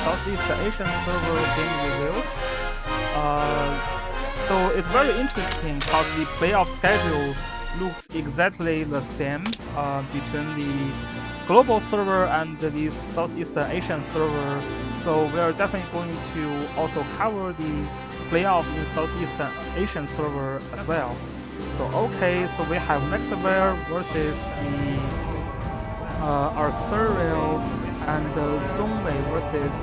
Southeast Asian server game reviews. So it's very interesting because the playoff schedule looks exactly the same between the global server and the Southeast Asian server. So we are definitely going to also cover the playoff in Southeast Asian server as well. So okay, so we have Maxwell versus the Arthuriel and Dongwei versus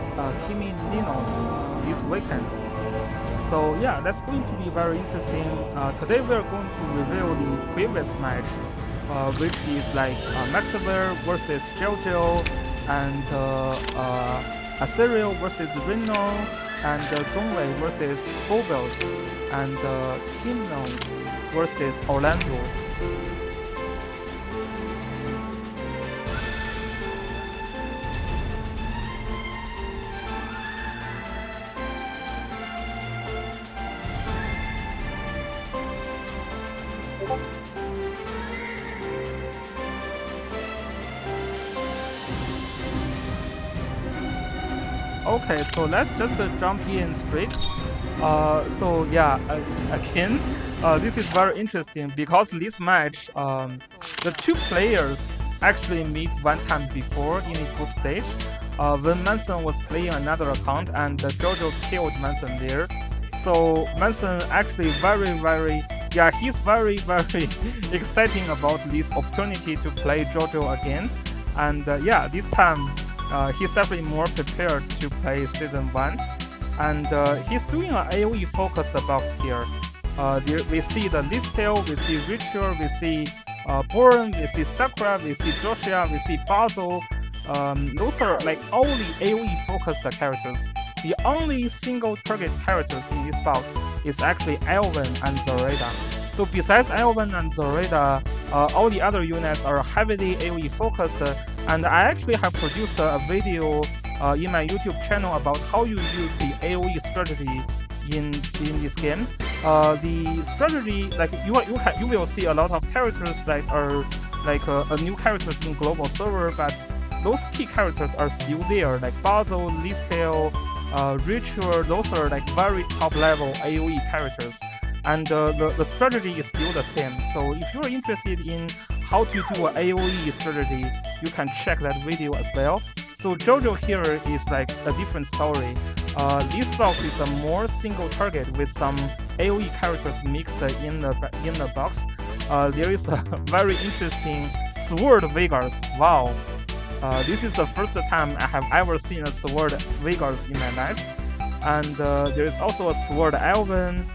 Kimi Ninos this weekend. So yeah, that's going to be very interesting. Today we are going to review the previous match, which is like Maxwell versus Jojo and Assyriel versus Reno and Dongwei versus Phobos and Kimnos versus Orlando. Okay, so let's just jump in straight. So yeah, again, this is very interesting because this match, the two players actually meet one time before in the group stage. When Manson was playing another account and Jojo killed Manson there. So Manson actually he's very exciting about this opportunity to play Jojo again. And yeah, this time he's definitely more prepared to play Season 1. And he's doing an AoE focused box here. There we see the Listel, we see Richard, we see Boren, we see Sakura, we see Joshua, we see Basil. Those are like all the AoE focused characters. The only single target characters in this box is actually Elven and Zoraida. So besides Elven and Zoraida, all the other units are heavily AoE focused. And I actually have produced a video in my YouTube channel about how you use the AoE strategy in this game. The strategy, like you will see a lot of characters that are like a new characters in global server, but those key characters are still there, like Basil, Listel, Richard. Those are like very top level AoE characters, and the strategy is still the same. So if you're interested in how to do an AoE strategy, you can check that video as well. So Jojo here is like a different story. This box is a more single target with some AoE characters mixed in the box. There is a very interesting Sword Vegas. Wow, this is the first time I have ever seen a Sword Vegas in my life. And there is also a Sword Elven.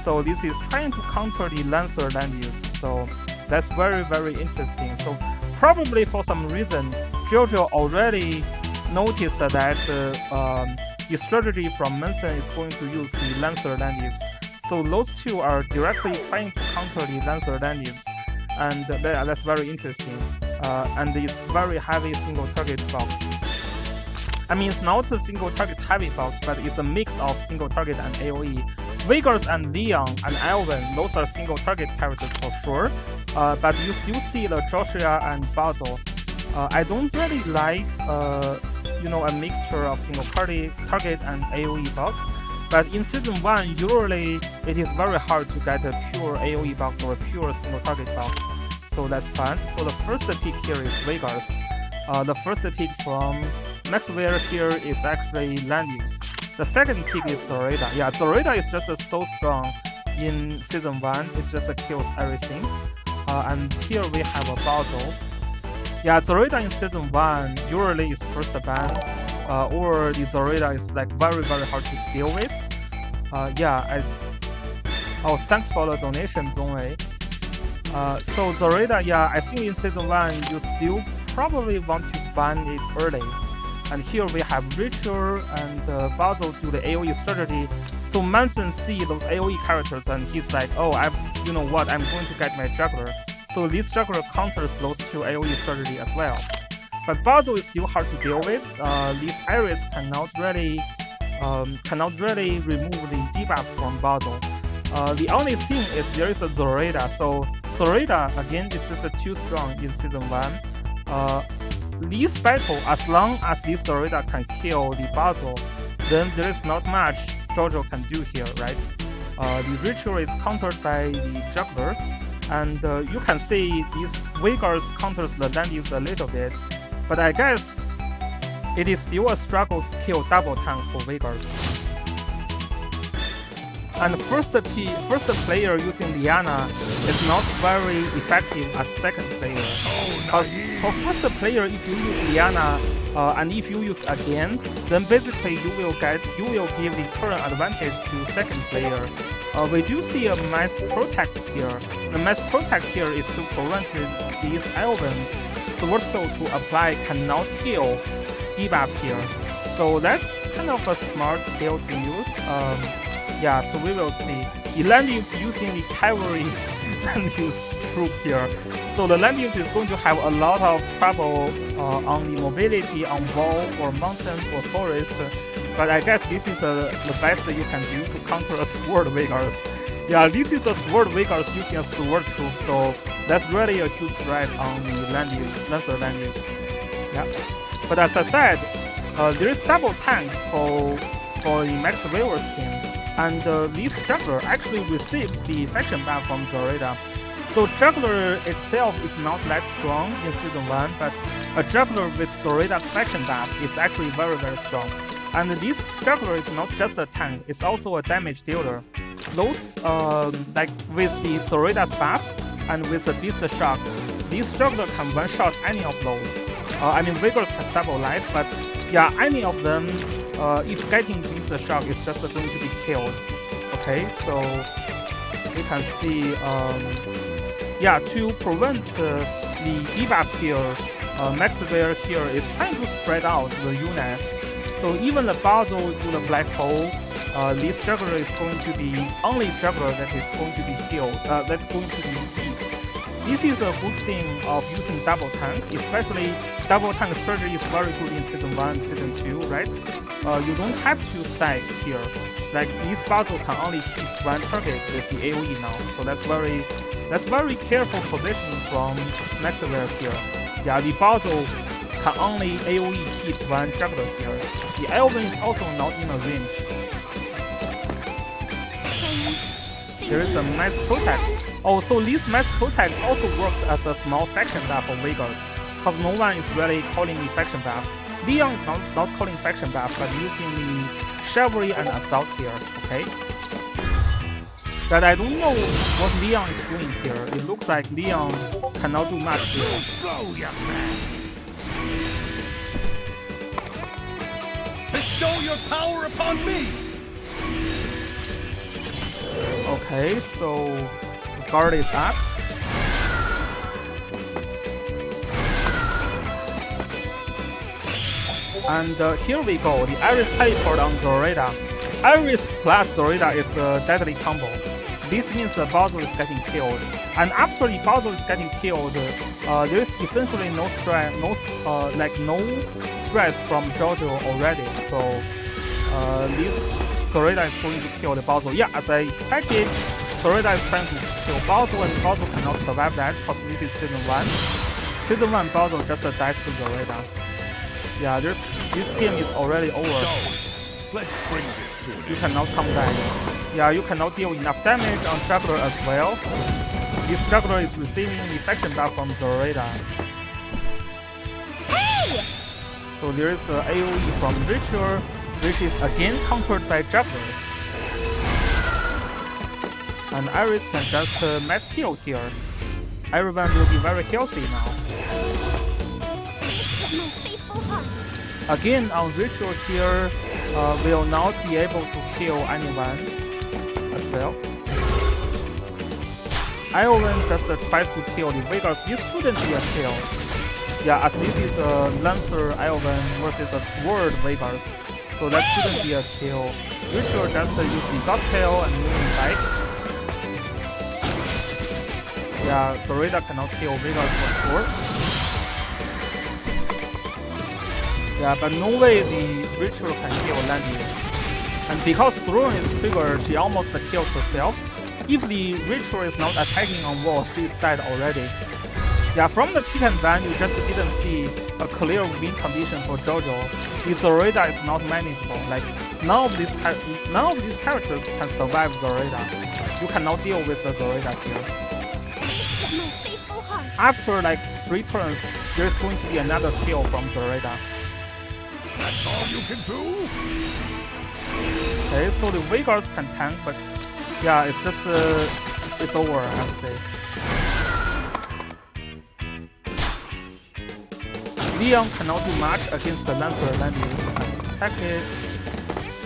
So this is trying to counter the Lancer land use. So that's very interesting. So probably for some reason, Jojo already noticed that the strategy from Manson is going to use the Lancer land use. So those two are directly trying to counter the Lancer land use, and that's very interesting. And it's very heavy single target box. I mean, it's not a single target heavy box, but it's a mix of single target and AoE. Vegas and Leon and Elven, those are single target characters for sure. But you still see the Joshua and Basil. I don't really like a mixture of single target and AoE box. But in Season 1, usually it is very hard to get a pure AoE box or a pure single target box. So that's fun. So the first pick here is Vegas. The first pick from Maxwell here is actually land use. The second pick is Zoraida. Yeah, Zoraida is just so strong in Season 1. It just kills everything. And here we have a Basil. Yeah, Zoraida in Season 1 usually is first ban, or the Zoraida is like very hard to deal with. Thanks for the donation, Zongwei. So Zoraida, yeah, I think in Season 1 you still probably want to ban it early. And here we have Richard and Basil do the AoE strategy. So Manson see those AoE characters and he's like, oh, I'm going to get my juggler. So this juggler counters those two AoE strategy as well. But Basil is still hard to deal with. This Iris cannot really remove the debuff from Basil. The only thing is there is a Zoraida. So Zoraida again is just too strong in Season 1. this battle, as long as this Zorida can kill the Basil, then there is not much Jojo can do here, right? The ritual is countered by the juggler, and you can see this Veigar's counters the land use a little bit, but I guess it is still a struggle to kill double tank for Veigar's. And first player using Liana is not very effective as second player. Because for first player, if you use Liana and if you use again, then basically you will give the current advantage to second player. We do see a mass protect here. The mass protect here is to prevent this Elven Sword Soul to apply cannot kill debuff here. So that's kind of a smart skill to use. Yeah, so we will see. The land use using the cavalry land use troop here. So the land use is going to have a lot of trouble on the mobility on wall or mountain or forest. But I guess this is the best you can do to counter a sword Veigar. Yeah, this is a sword Veigar using a sword troop, so that's really a huge threat on the land use, Lancer land use. Yeah. But as I said, there is double tank for the Max Waver's team. And this juggler actually receives the faction buff from Zorida. So juggler itself is not that strong in season 1, but a juggler with Zorida's faction buff is actually very, very strong. And this juggler is not just a tank, it's also a damage dealer. Those, like with the Zorida's buff and with the Beast Shock, this juggler can one-shot any of those. I mean, Veigar's can double life, but yeah, any of them, if getting Beast Shock is just going to be killed. Okay, so you can see, yeah, to prevent the debuff here, Maxwell here is trying to spread out the units. So even the Basil to the black hole, this juggler is going to be only juggler that is going to be killed, that's going to be beat. This is a good thing of using double tank, especially double tank strategy is very good in season 1, season 2, right? You don't have to stack here. Like this Basil can only hit one target with the AoE now, so that's very careful positioning from Maxwell here. Yeah, the Basil can only AoE hit one juggler here. The Elven is also not in a range. There is a mass protect. Oh, so this mass protect also works as a small faction buff for Veigar's, because no one is really calling the faction buff. Leon is not calling faction buff, but using the chivalry and assault here, okay? But I don't know what Leon is doing here. It looks like Leon cannot do much here. Slow, young man. Bestow your power upon me. Okay, so the guard is up. And here we go, the Iris teleport on Zorida. Iris plus Zorida is a deadly combo. This means the Basil is getting killed. And after the Basil is getting killed, there is essentially no stress, no stress from Jojo already. So this Zorida is going to kill the Basil. Yeah, as I expected, Zorida is trying to kill Basil, and Basil cannot survive that because this is season 1. Season 1 Basil just died to Zorida. Yeah, this game is already over. So, let's bring this to an end. You cannot come back. Yeah, you cannot deal enough damage on Juggler as well. This Juggler is receiving the faction buff from Zorida. Hey! So there is the AoE from Ritual, which is again countered by Juggler. And Iris can just mass heal here. Everyone will be very healthy now. My faithful heart. Again, on Ritual here, will not be able to kill anyone as well. Iowen just tries to kill the Veigar's. This shouldn't be a kill. Yeah, as this is a Lancer Iowen versus a Sword Veigar's, so that shouldn't be a kill. Ritual just use the Godtail and moving back. Yeah, Zorida cannot kill Veigar's for Sword. Yeah, but no way the Ritual can kill Landius. And because Throne is triggered, she almost kills herself. If the Ritual is not attacking on wall, she is dead already. Yeah, from the pick and ban, you just didn't see a clear win condition for JoJo. The Zoraida is not manageable. Like none of these characters can survive Zoraida. You cannot deal with the Zoraida here. After like 3 turns, there's going to be another kill from Zoraida. That's all you can do? Okay, so the Veigar's can tank, but yeah, it's just it's over, I would say. Leon cannot do much against the Lancer Landius as expected,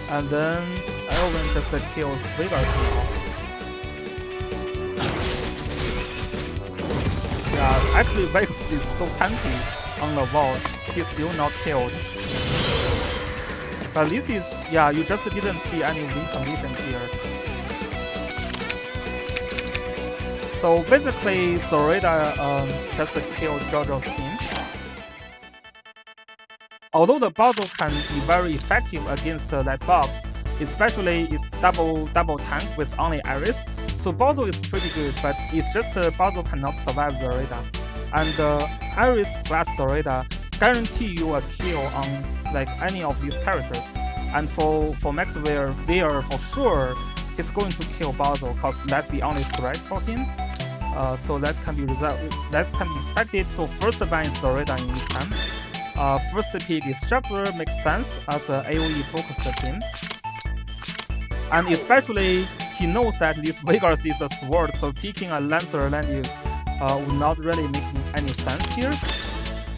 and then Elvin just kills Veigar's now. Yeah, actually Veigar is so tanky on the wall, he's still not killed. But this is, yeah, you just didn't see any win condition here. So basically, Zoraida just killed JoJo's team. Although the Bazo can be very effective against that box, especially its double tank with only Iris. So Bazo is pretty good, but it's just Bazo cannot survive Zoraida. And Iris plus Zoraida guarantee you a kill on like any of these characters. And for Maxwell, there for sure he's going to kill Bazo because that's the only threat for him. So that can be expected. So first ban is Zoraida in this time. First pick is Juggler makes sense as an AoE focused team. And especially he knows that this Veigar is a sword, so picking a Lancer Landius would not really make any sense here.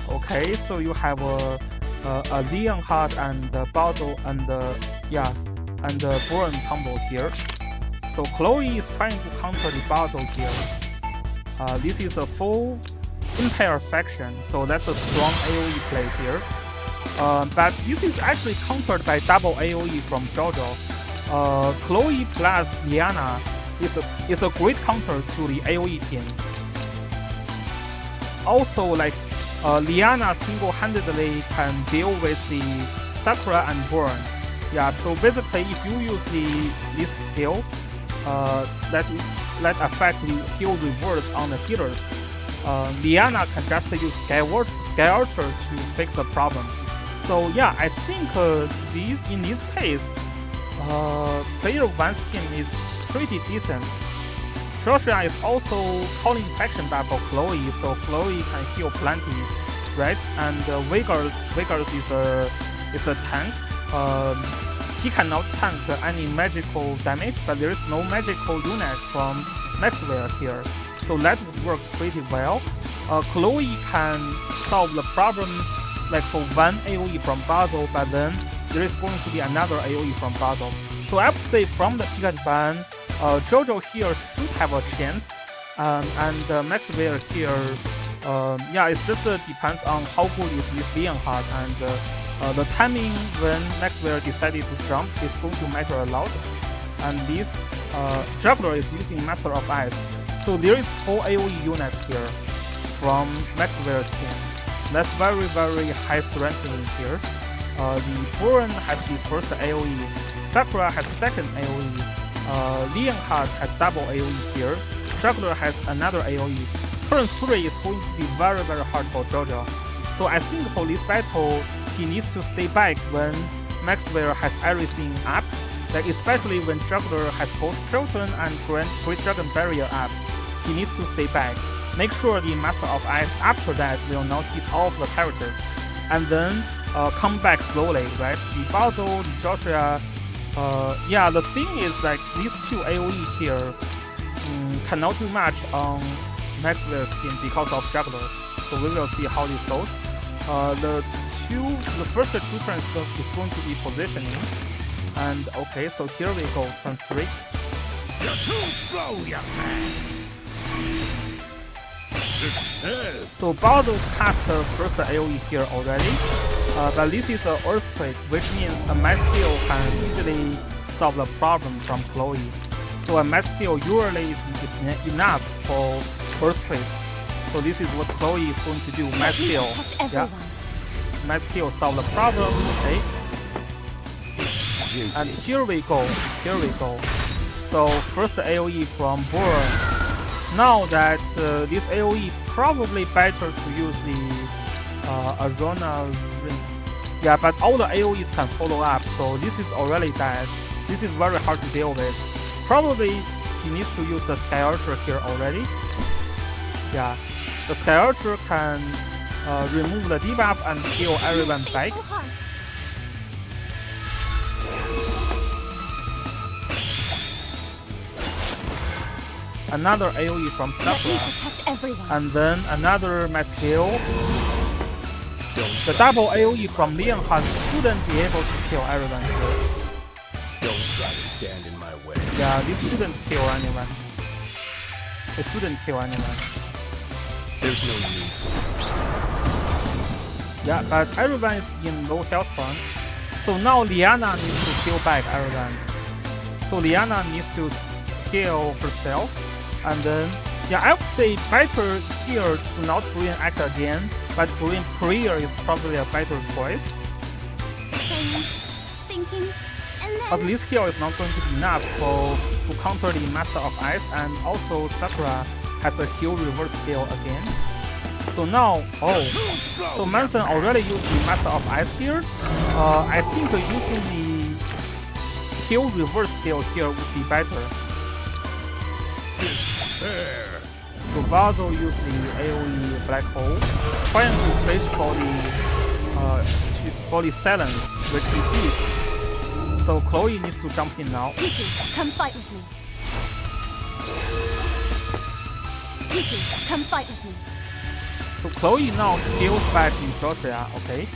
Okay, so you have a Leonhardt and Bazo and Boren combo here. So Chloe is trying to counter the Bazo here. This is a full Impair faction, so that's a strong AoE play here. But this is actually countered by double AoE from JoJo. Chloe plus Liana is a great counter to the AoE team. Also, like Liana single-handedly can deal with the Sakura and Burn. Yeah, so basically, if you use this skill, that affect the heal reverse on the healers, Liana can just use Sky Archer to fix the problem. So yeah, I think in this case, player 1's team is pretty decent. Joshua is also calling faction back for Chloe, so Chloe can heal plenty, right? And Veigar is a tank. He cannot tank any magical damage, but there is no magical unit from Maxwell here, so that would work pretty well. Chloe can solve the problem like for one AoE from Bazo, but then there is going to be another AoE from Bazo. So I would say from the pick and ban, JoJo here should have a chance, and Maxwell here, yeah, it just depends on how good is this Leonhardt, and the timing when Maxwell decided to jump is going to matter a lot. And this Juggler is using Master of Ice, so there is 4 AoE units here from Maxwell's team. That's very high strengthening here. The Boren has the first AoE, Sakura has second AoE, Leonhardt has double AoE here, Juggler has another AoE. Turn 3 is going to be very hard for JoJo. So I think for this battle, he needs to stay back when Maxwell has everything up, like especially when Juggler has both Skeleton and Great Dragon Barrier up. He needs to stay back. Make sure the Master of Ice after that will not hit all of the characters, and then come back slowly, right? The Bazo, the Joshua, yeah, the thing is like these 2 AoE here cannot do much on Maxwell's team because of Juggler. So we will see how this goes. The first 2 turns is going to be positioning, and okay, so here we go, turn 3. You're too slow, young man. Success. So Bazo cast the first AoE here already, but this is an Earthquake, which means a Max Steel can easily solve the problem from Chloe. So a Max Steel usually is enough for Earthquake. So this is what Chloe is going to do, Max Steel. Yeah. Max Steel solve the problem, okay. And here we go. So first AoE from Boren. Now that this AoE probably better to use the Arona Ring. Yeah, but all the AoEs can follow up, so this is already dead. This is very hard to deal with. Probably he needs to use the Sky Archer here already. Yeah, the Sky Archer can remove the debuff and heal everyone back. Another AoE from Sakura, and then another mass heal. The double AoE from Leonhardt shouldn't be able to kill everyone here. Don't try to stand in my way. Yeah, this shouldn't kill anyone. It shouldn't kill anyone. There's no need for mercy. Yeah, but everyone is in low health point. So now Liana needs to heal back everyone. So Liana needs to heal herself. And then, yeah, I would say better here to not bring Act again, but bring Prayer is probably a better choice. Thinking, and But then this heal is not going to be enough to counter the Master of Ice, and also Sakura has a heal reverse skill again. So now, so Manson already used the Master of Ice here. I think using the heal reverse skill here would be better. So Vazo used the AoE Black Hole, trying to fish for the silence, which he did. So Chloe needs to jump in now. Kiki, come fight with me. Kiki, come fight with me. So Chloe now heals back in Georgia, okay?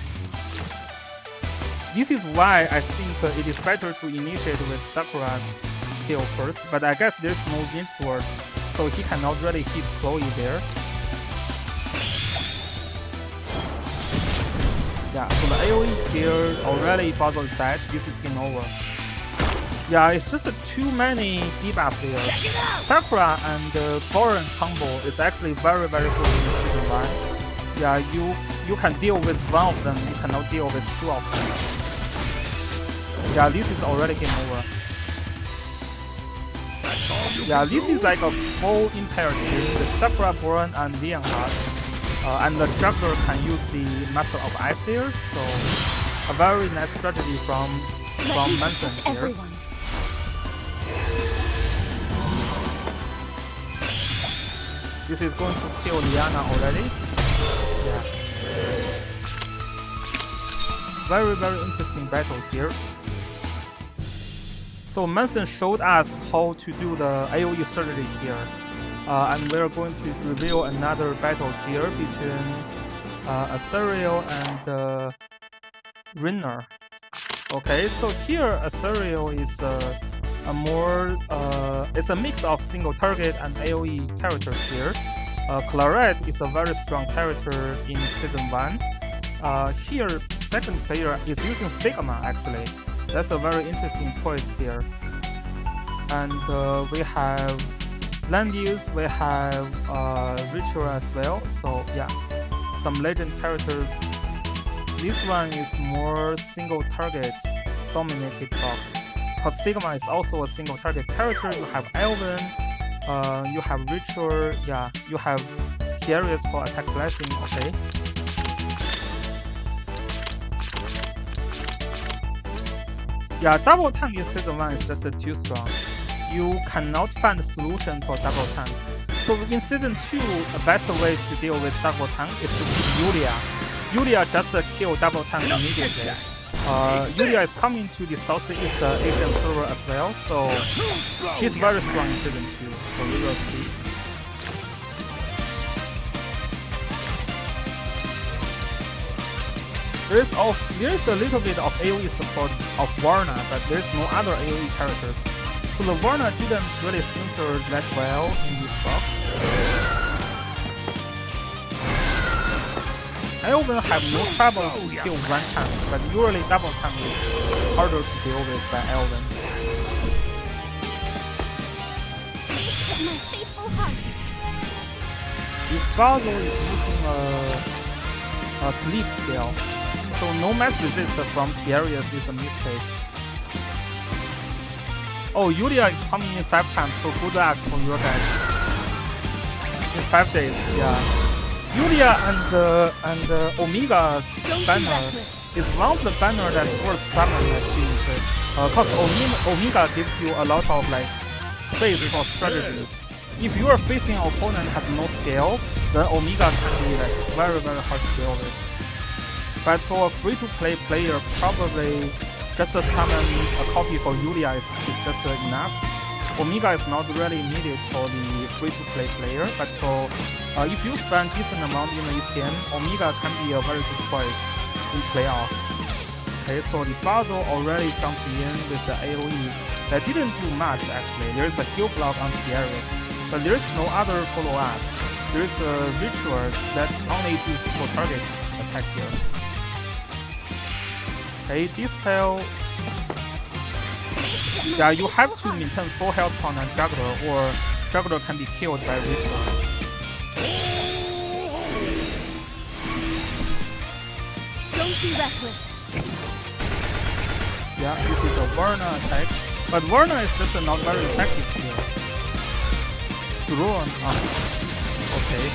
This is why I think it is better to initiate with Sakura's heal first, but I guess there's no Wind Sword, so he cannot really hit Chloe there. Yeah, so the AoE here already Basil is dead, this is game over. Yeah, it's just too many debuffs here. Sakura and Boran combo is actually very good in season 1. Yeah, you can deal with one of them, you cannot deal with two of them. Yeah, this is already game over. Yeah, this is like a full Empire team with Sakura, Boran, and Leonhardt. And the Juggler can use the Master of Ice there, so a very nice strategy from Manson here. Everyone. This is going to kill Liana already. Yeah. Very interesting battle here. So Manson showed us how to do the AoE strategy here. And we're going to reveal another battle here between Asuriel and Rinner. Okay, so here Asuriel is a more it's a mix of single target and AoE characters here. Claret is a very strong character in season 1. Here second player is using Sigma actually. That's a very interesting choice here. And we have Landius, we have Ritual as well. So yeah, some legend characters. This one is more single target dominated box. Because Sigma is also a single target character. You have Elven, you have Ritual, yeah, you have Darius for attack blessing, okay. Yeah, double tank in season 1 is just too strong. You cannot find a solution for double tank. So in season 2, the best way to deal with double tank is to keep Yulia. Yulia just kill double tank immediately. Yulia is coming to the Southeast Asian server as well, so she's very strong in season 2, so we will see. There is a little bit of AoE support of Varna, but there is no other AoE characters. So the Varna didn't really center that well in this box. Elven have no trouble to kill one tank, but usually double tank is harder to deal with by Elven. This is my faithful heart. This Bazo is using a sleep skill, so no mass resist from Darius is a mistake. Oh, Yulia is coming in 5 times, so good luck for your guys. In 5 days, yeah. Yulia and Omega Don't be banner reckless. is one of the banner that worth summon, I think. Cause Omega gives you a lot of like space for strategies. If you are facing an opponent has no scale, then Omega can be like very hard to deal with. But for a free-to-play player, probably just a summon a copy for Yulia is just enough. Omega is not really needed for the free-to-play player, but for if you spend decent amount in this game, Omega can be a very good choice in playoff. Okay, so the Bazo already jumps in with the AoE. That didn't do much actually. There is a heal block on Darius, but there is no other follow-up. There is a ritual that only does for target attack here. Okay, this spell. Yeah, you have to maintain full health on a juggler, or juggler can be killed by ritual. Don't be reckless. Yeah, this is a Varna attack, but Varna is just not very effective here. Thrown. Okay.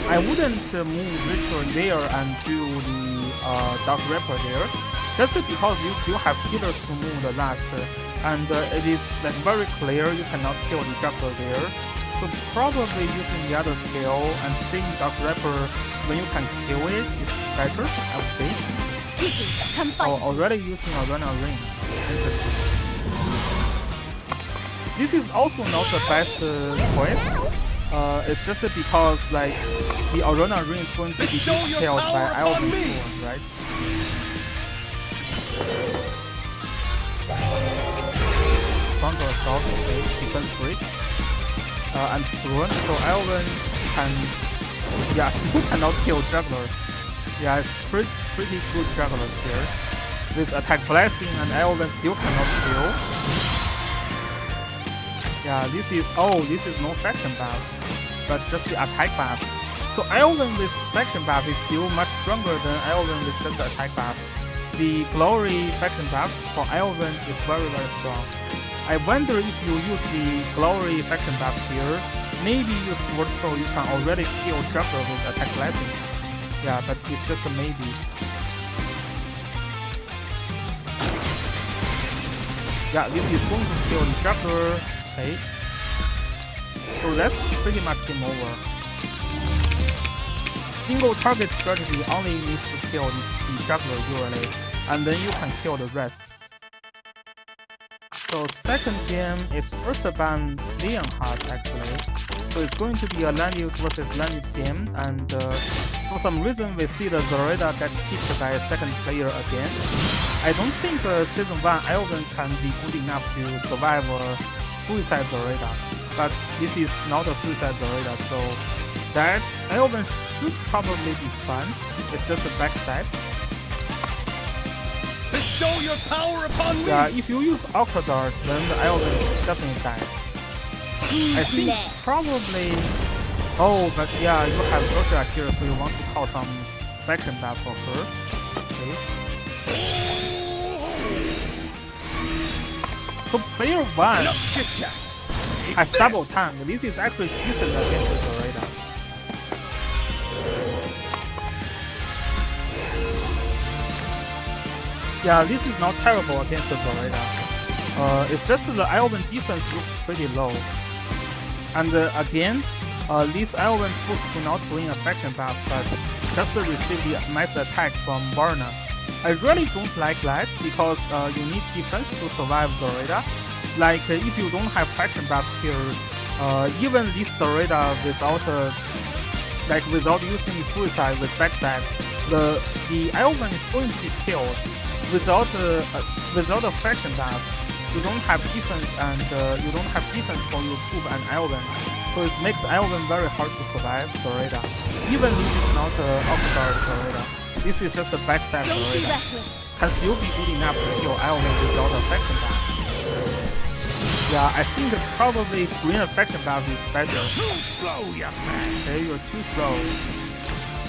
I wouldn't move Ritual there and do the Dark Reaper there, just because you still have healers to move the last, and it is like very clear you cannot kill the Juggler there. So probably using the other skill and seeing Dark Reaper when you can kill it is better, I would say. Kiki, come fight. Oh, already using Arena Ring. Interesting. This is also not the best choice. It's just because like the Arena Ring is going to be killed by Elven Sword, right? Thunder Assault, okay, defense break. And Thrown, so Elven can, yeah, still cannot kill Juggler. Yeah, it's pretty good Jugglers here. With attack blessing and Elven still cannot kill. Yeah, this is no faction buff, but just the attack buff. So Elven with faction buff is still much stronger than Elven with just the attack buff. The glory faction buff for Elven is very strong. I wonder if you use the glory faction buff here, maybe use Sword Throw, you can already kill Juggler with attack blessing. Yeah, but it's just a maybe. Yeah, this is going to kill the Juggler. Okay. So that's pretty much game over. Single target strategy only needs to kill the Juggler usually, and then you can kill the rest. So second game is first ban Leonhardt actually. So it's going to be a Lanius versus Lanius game, and for some reason we see the Zoraida get kicked by a second player again. I don't think Season 1 Elven can be good enough to survive Suicide Zoraida, but this is not a Suicide Zoraida, so that Elven should probably be fun. It's just a backstab. Bestow your power upon me! Yeah, if you use Ultra Dart, then the Elven definitely dies. I think probably... Oh, but yeah, you have Ursula here, so you want to call some faction buff for her. Okay. So player 1 No chit-chat. has double tank. This is actually decent against the Zoraida. Yeah, this is not terrible against the Zoraida. It's just the Elven defense looks pretty low. And again, this Elven push to not bring a faction buff, but just to receive the mass attack from Varna. I really don't like that because you need defense to survive Zoraida. Like if you don't have faction buff here, even this Zoraida without using Suicide with backstab, the Elven is going to be killed. Without a faction buff, you don't have defense and you don't have defense for your Tube and Elven. So it makes Elven very hard to survive Zoraida. Even if it's not Oxguard Zoraida. This is just a backstab Zoraida. Can still be good enough to kill Elven without a faction buff. Yeah, I think probably green faction buff is better. Too slow, young man. Okay, you're too slow.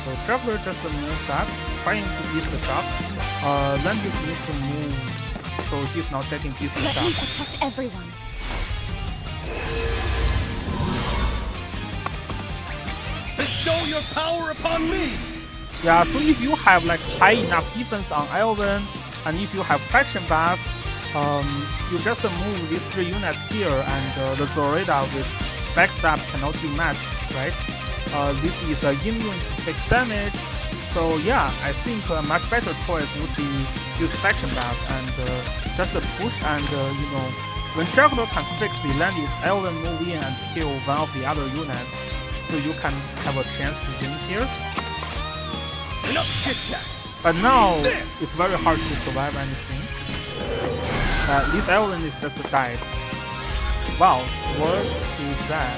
So Juggler just moves up, trying to beat the shock. Landius needs to move, so he's not getting pieces Let me up. protect everyone. Bestow your power upon me! Yeah, so if you have like high enough defense on Elven, and if you have fraction buff, you just move these 3 units here, and the Zoraida with backstab cannot do much, right? This is immune to fixed damage, so yeah, I think a much better choice would be use fraction buff and just push, and you know, when Juggler can fix the Landius, Elven move in and kill one of the other units, so you can have a chance to win here. Enough chit-chat! But now, it's very hard to survive anything. This Elven is just died. Wow, what is that?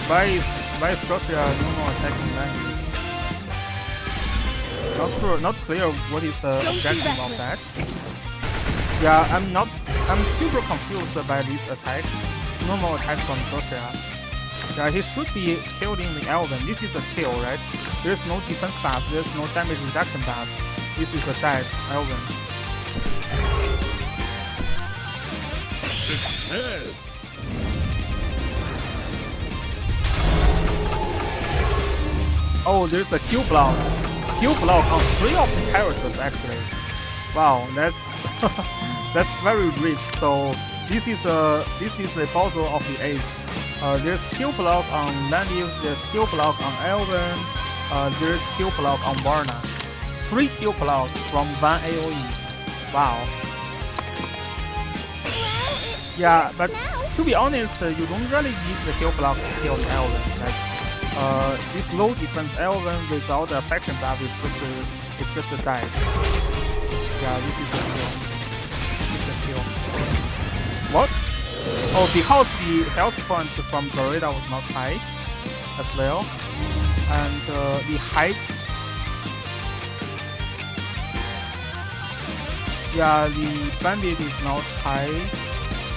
Why is Structure no more attacking Landius? Not clear what is the objective of that. Yeah, I'm super confused by this attack. No more attack from Structure. Yeah, he should be killed in the Elven. This is a kill, right? There's no defense buff, there's no damage reduction buff. This is a dead Elven. Success! Oh, there's a Q block. Q block on 3 of the characters actually. Wow, that's that's very rich. So this is the Bowser of the age. There's Q block on Landius, there's Q block on Elven, there's Q block on Varna. 3 Q blocks from 1 AoE. Wow. Yeah, but to be honest, you don't really need the Q block to kill the Elven. Like, this low defense Elven without the faction buff is just a dive. Yeah, this is a kill. It's a kill. What? Oh, because the health point from Zoraida was not high as well, and the height. Yeah, the bandit is not high.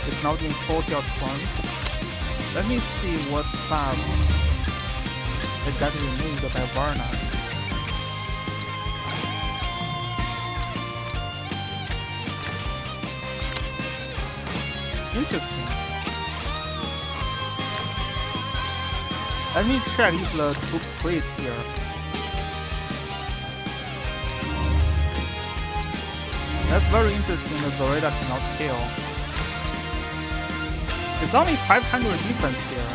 It's not in full health point. Let me see what buff it got removed by Varna. Interesting. Let me check if the troop crit here. That's very interesting that Zoraida cannot kill. It's only 500 defense here.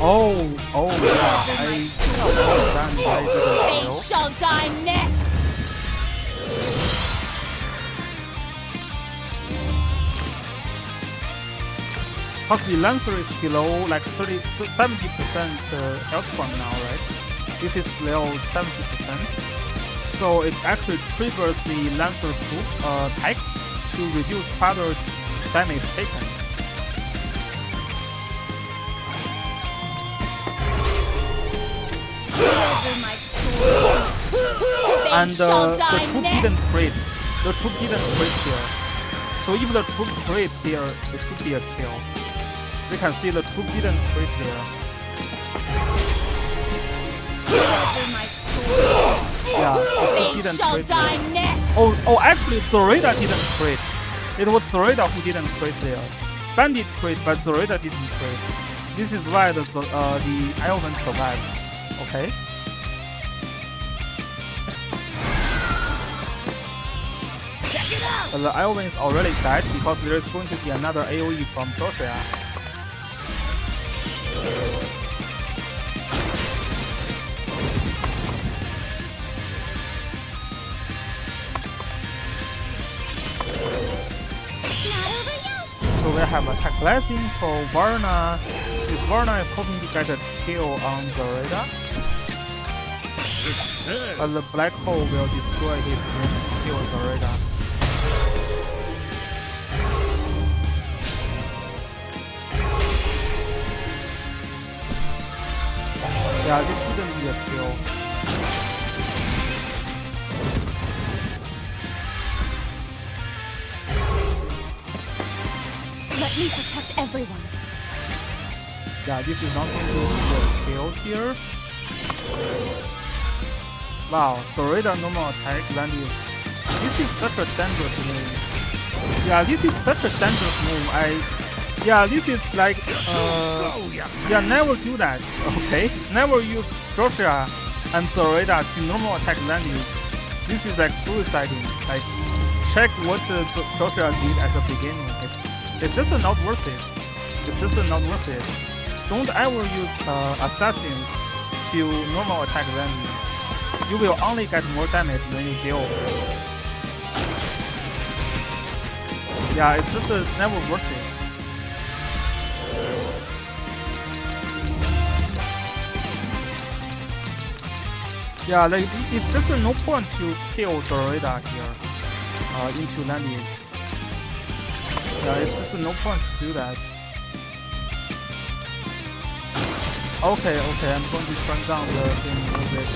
Oh yeah, I They shall die next! Because the Lancer is below like 70% health point now, right? This is below 70%. So it actually triggers the Lancer troop tech to reduce further damage taken. My sword. And They shall the die troop next! didn't crit. The troop didn't crit here. So if the troop crit here, it should be a kill. You can see the troop didn't crit there. My sword. Yeah, the troop They didn't shall crit die there. next! Oh, actually, Zoraida didn't crit. It was Zoraida who didn't crit there. Bandit crit, but Zoraida didn't crit. This is why the Elven survives. Okay. Check it out! The Elven is already dead because there is going to be another AoE from Sorcerer. Not over yet! So we have attack blessing for Varna. If Varna is hoping to get a kill on Zoraida, Success! but the black hole will destroy his room to kill Zoraida. Yeah, this shouldn't be a kill. Let me protect everyone. Yeah, this is not going to be a kill here. Wow, Zoraida normal attack Landius. This is such a dangerous move. Yeah, this is such a dangerous move. Yeah, this is like yeah, never do that. Okay, never use Joshua and Zoraida to normal attack Landius. This is like suiciding. Like check what Joshua did at the beginning. It's just not worth it. It's just not worth it. Don't ever use assassins to normal attack Landius. You will only get more damage when you deal. Yeah, it's just never worth it. Yeah, like it's just no point to kill Zoraida here into Landius. Yeah, it's just no point to do that. Okay, I'm going to turn down the thing a little bit.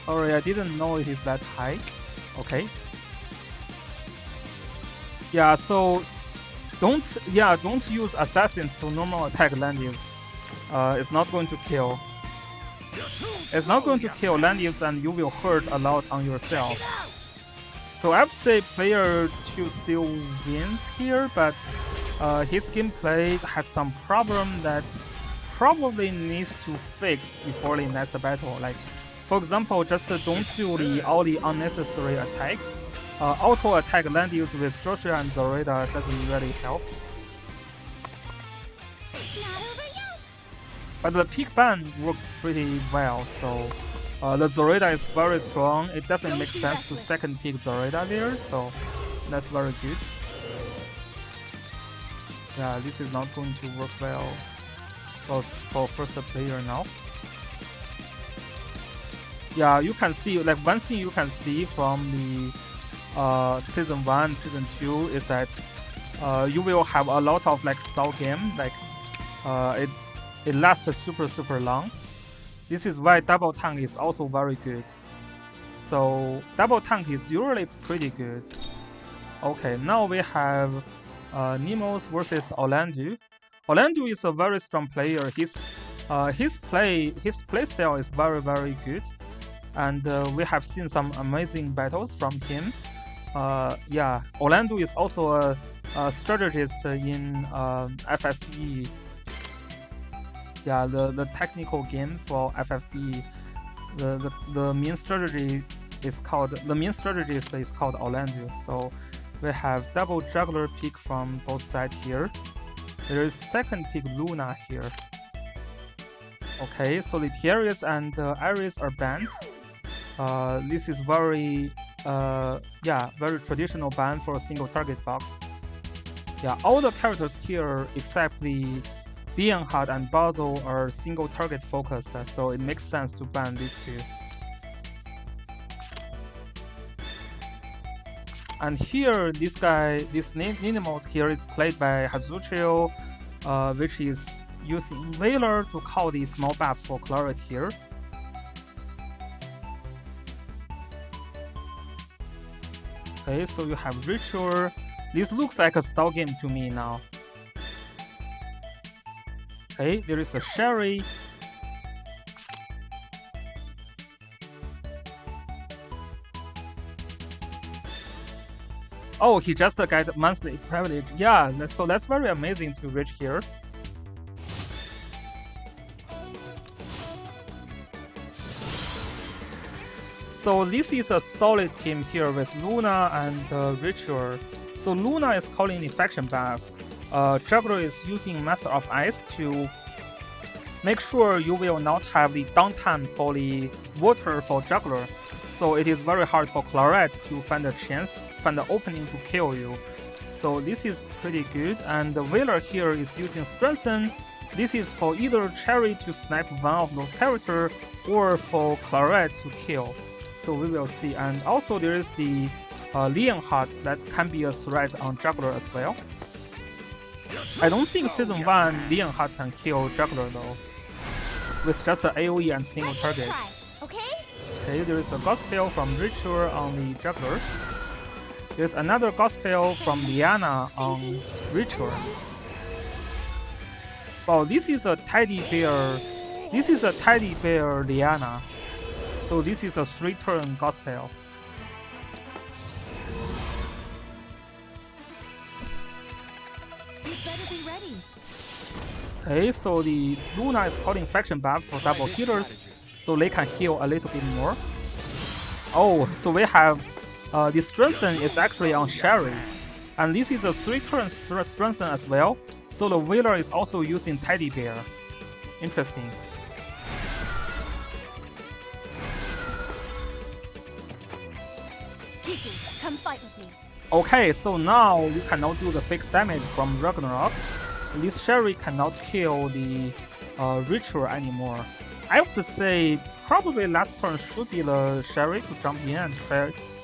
Sorry, I didn't know it is that high. Okay. Yeah, so don't use assassins to normal attack Landius. It's not going to kill. It's not going to kill Landius, and you will hurt a lot on yourself. So I would say player 2 still wins here, but his gameplay has some problem that probably needs to fix before the next battle. Like, for example, just don't do all the unnecessary attack. Auto attack Landius with Joshua and Zoraida doesn't really help. But the peak ban works pretty well, so the Zoraida is very strong. It definitely makes sense to second pick Zoraida there, so that's very good. Yeah, this is not going to work well for first player now. Yeah, you can see, like, one thing you can see from the season 1, season 2 is that you will have a lot of like stall game, like it lasts super long. This is why double tank is also very good. So double tank is usually pretty good. Okay, now we have Nemo's versus Orlando. Orlando is a very strong player. His play style is very good, and we have seen some amazing battles from him. Yeah, Orlando is also a strategist in FFE. Yeah, the technical game for FFE. The main strategy is called strategist is called Orlando. So we have double juggler pick from both sides here. There is second pick Luna here. Okay, so Letarius and Iris are banned. This is very very traditional ban for a single target box. Yeah, all the characters here except the Leonhardt and Basil are single target focused, so it makes sense to ban these two. And here, this Ninimals here is played by Hazuchio, which is using Wailer to call the small buff for Claret here. Okay, so you have Ritual. This looks like a stall game to me now. Okay, there is a Sherry. Oh, he just got monthly privilege. Yeah, so that's very amazing to reach here. So this is a solid team here with Luna and Ritual. So Luna is calling the faction buff. Juggler is using Master of Ice to make sure you will not have the downtime for the water for Juggler. So it is very hard for Claret to find the opening to kill you. So this is pretty good. And the Wailer here is using Strengthen. This is for either Cherry to snipe one of those characters or for Claret to kill. So we will see. And also there is the Leonhardt that can be a threat on Juggler as well. I don't think Season 1 Leonhardt can kill Juggler though, with just an AoE and single target. Okay, there is a Gospel from Ritual on the Juggler. There's another Gospel from Liana on Ritual. Well, this is a teddy bear. This is a teddy bear Liana. So this is a 3-turn gospel. You better be ready. Okay, so the Luna is holding faction buff for double healers, so they can heal a little bit more. Oh, so we have the strengthen is actually on Sherry, and this is a 3-turn strengthen as well. So the wheeler is also using teddy bear. Interesting. Kiki, come fight with me. Okay, so now you cannot do the fixed damage from Ragnarok. This Sherry cannot kill the Ritual anymore. I would say probably last turn should be the Sherry to jump in and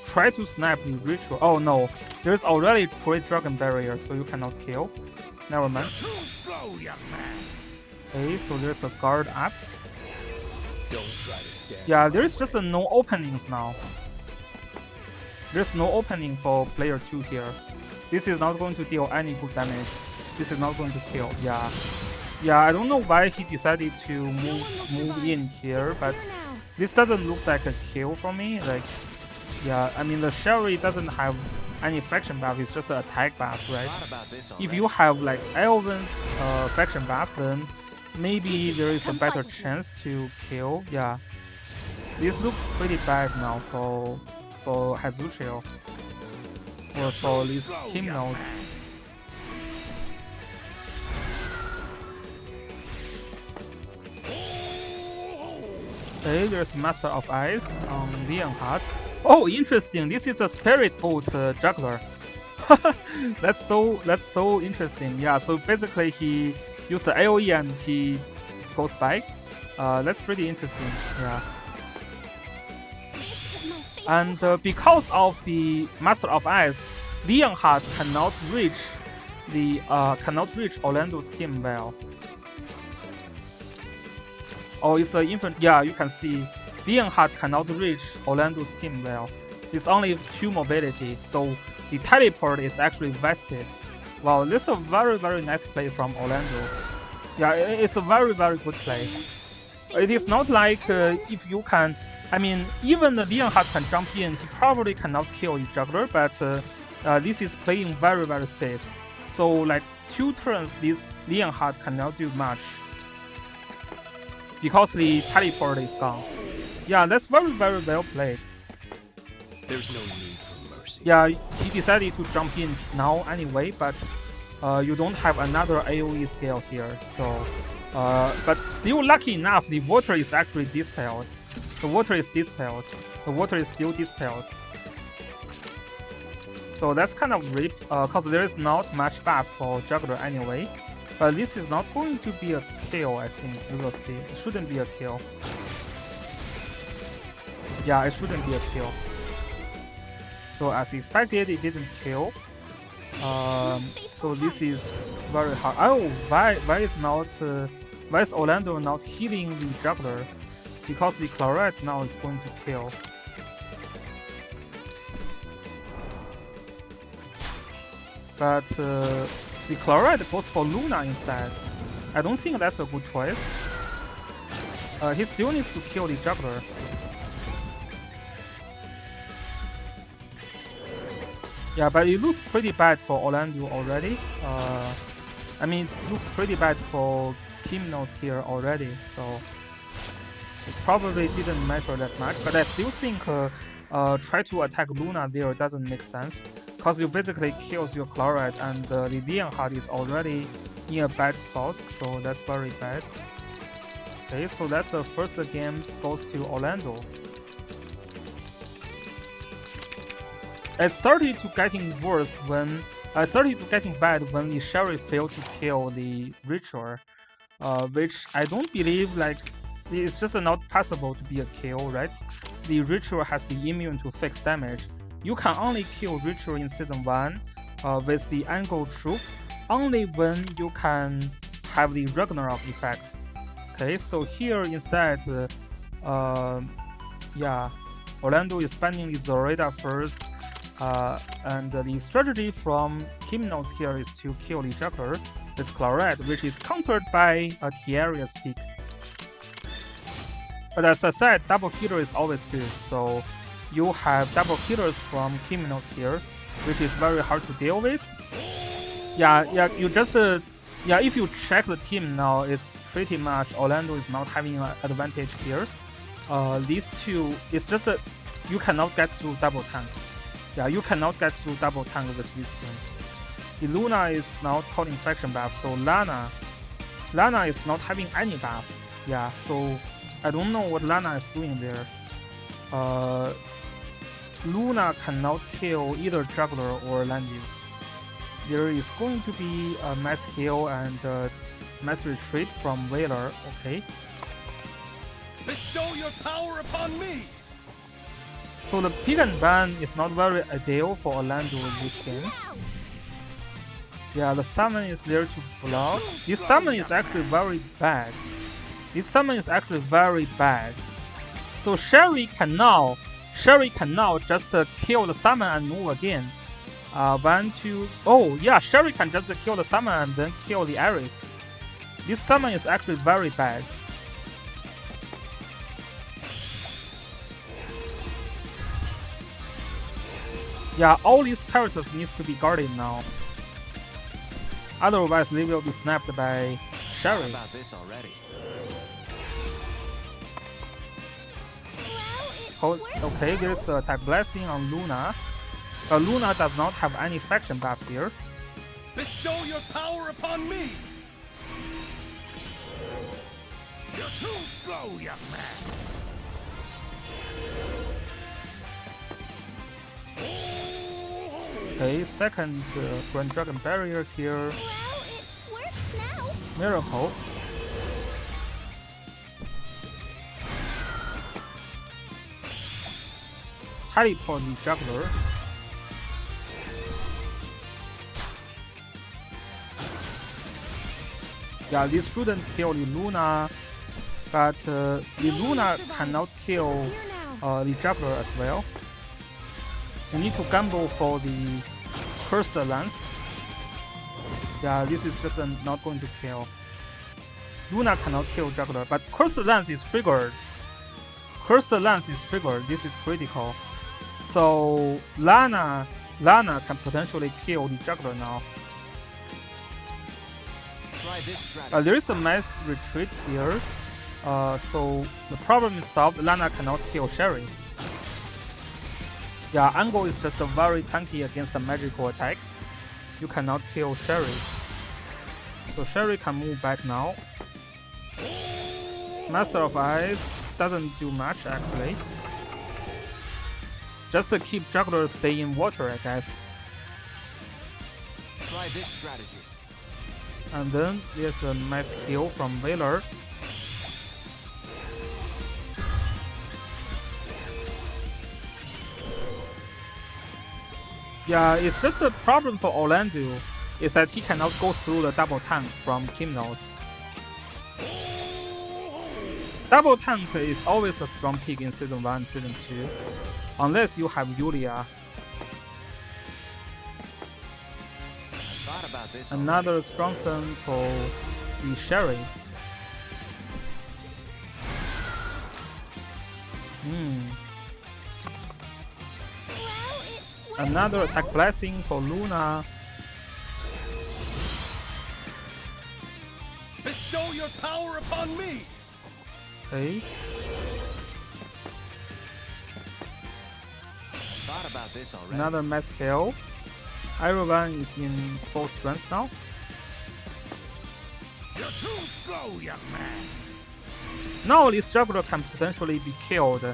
try to snipe the Ritual. Oh no, there's already Great Dragon Barrier, so you cannot kill. Never mind. Too slow, young man. Okay, so there's a guard up. Don't try to stand. Yeah, there's just no openings now. There's no opening for player 2 here. This is not going to deal any good damage. This is not going to kill. Yeah. Yeah, I don't know why he decided to move in here, but this doesn't look like a kill for me. Like, yeah, I mean the Sherry doesn't have any faction buff, it's just an attack buff, right? If you have like Elven's faction buff, then maybe there is a better chance to kill. Yeah. This looks pretty bad now for Hazuchio. Or for these Hymnos. Okay, there's Master of Ice on Leonhardt. Oh, interesting. This is a Spirit Bolt juggler. That's so interesting. Yeah. So basically, he used the AOE and he goes back. That's pretty interesting. Yeah. And because of the Master of Ice, Leonhardt cannot reach Orlando's team well. Oh, it's an infant. Yeah, you can see Leonhardt cannot reach Orlando's team well. It's only 2 mobility, so the teleport is actually vested. Wow, this is a very nice play from Orlando. Yeah, it's a very good play. It is not like if you can. I mean, even the Leonhardt can jump in, he probably cannot kill the juggler, but this is playing very safe. So like 2 turns, this Leonhardt cannot do much because the teleport is gone. Yeah, that's very well played. There's no need for mercy. Yeah, he decided to jump in now anyway, but you don't have another AoE skill here, so but still lucky enough, the water is actually dispelled. The water is dispelled. The water is still dispelled. So that's kind of ripped, because there is not much buff for Juggler anyway. But this is not going to be a kill, I think. We will see. It shouldn't be a kill. Yeah, it shouldn't be a kill. So as expected, it didn't kill. So this is very hard. Oh, why is Orlando not healing the Juggler? Because the Claret now is going to kill. But the Claret goes for Luna instead. I don't think that's a good choice. He still needs to kill the Juggler. Yeah, but it looks pretty bad for Orlando already. I mean, it looks pretty bad for Hymnos here already, so it probably didn't matter that much. But I still think try to attack Luna there doesn't make sense, because you basically kills your Claret and the Leonhardt is already in a bad spot, so that's very bad. Okay, so that's the first game goes to Orlando. It started to getting worse when bad when the Sherry failed to kill the Ritual, which I don't believe, like, it's just not possible to be a kill, right? The Ritual has the immune to fixed damage. You can only kill Ritual in season 1 with the Angle Troop only when you can have the Ragnarok effect. Okay, so here instead, yeah, Orlando is spending the Zoraida first. And the strategy from Hymnos here is to kill the Juggler, with Claret, which is countered by a Tiaria's Peak. But as I said, double killer is always good, so you have double killers from Kiminos here, which is very hard to deal with. Yeah, you just if you check the team now, it's pretty much Orlando is not having an advantage here. These two, it's just you cannot get through double tank. Yeah, you cannot get through double tank with this team. Luna is now calling faction buff, so Lana is not having any buff. Yeah, so I don't know what Lana is doing there. Luna cannot kill either Juggler or Landius. There is going to be a mass heal and mass retreat from Veiler. Okay. Bestow your power upon me! So the pick and ban is not very ideal for Orlando in this game. Yeah, the summon is there to block. This summon is actually very bad. So Sherry can now just kill the summon and move again. Oh yeah, Sherry can just kill the summon and then kill the Ares. This summon is actually very bad. Yeah, all these characters needs to be guarded now. Otherwise, they will be snapped by Sherry. About this already. Okay, there's the attack blessing on Luna. Luna does not have any faction buff here. Bestow your power upon me! You're too slow, young man! Okay, second Grand Dragon Barrier here. Well, it works now. Miracle. Teleport the Juggler. Yeah, this shouldn't kill the Luna, but the Luna cannot kill the Juggler as well. You need to gamble for the Cursed Lance. Yeah, this is just not going to kill. Luna cannot kill Juggler, but Cursed Lance is triggered. This is critical. So Lana can potentially kill the Juggler now. Try this strategy. There is a mass retreat here. So the problem is solved. Lana cannot kill Sherry. Yeah, Angle is just very tanky against the magical attack. You cannot kill Sherry. So Sherry can move back now. Master of Ice doesn't do much actually. Just to keep Juggler stay in water, I guess. Try this strategy. And then there's a nice heal from Veiler. Yeah, it's just a problem for Orlando is that he cannot go through the double tank from Kiminos. Double tank is always a strong pick in Season 1, Season 2, unless you have Yulia. About this Another strong summon for the Sherry. Another attack blessing for Luna. Bestow your power upon me. Okay. Thought about this already. Another mass heal. Irovan is in full strength now. You're too slow, young man. Now this Juggler can potentially be killed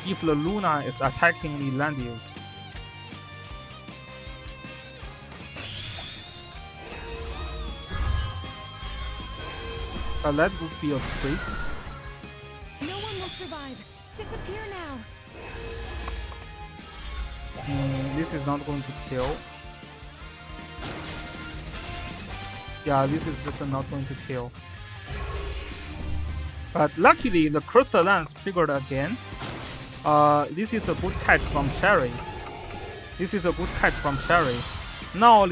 if the Luna is attacking the Landius. But that would be a trick. No one will survive. Disappear now. This is not going to kill. Yeah, this is just not going to kill. But luckily, the Crystal Lance triggered again. This is a good catch from Sherry. Now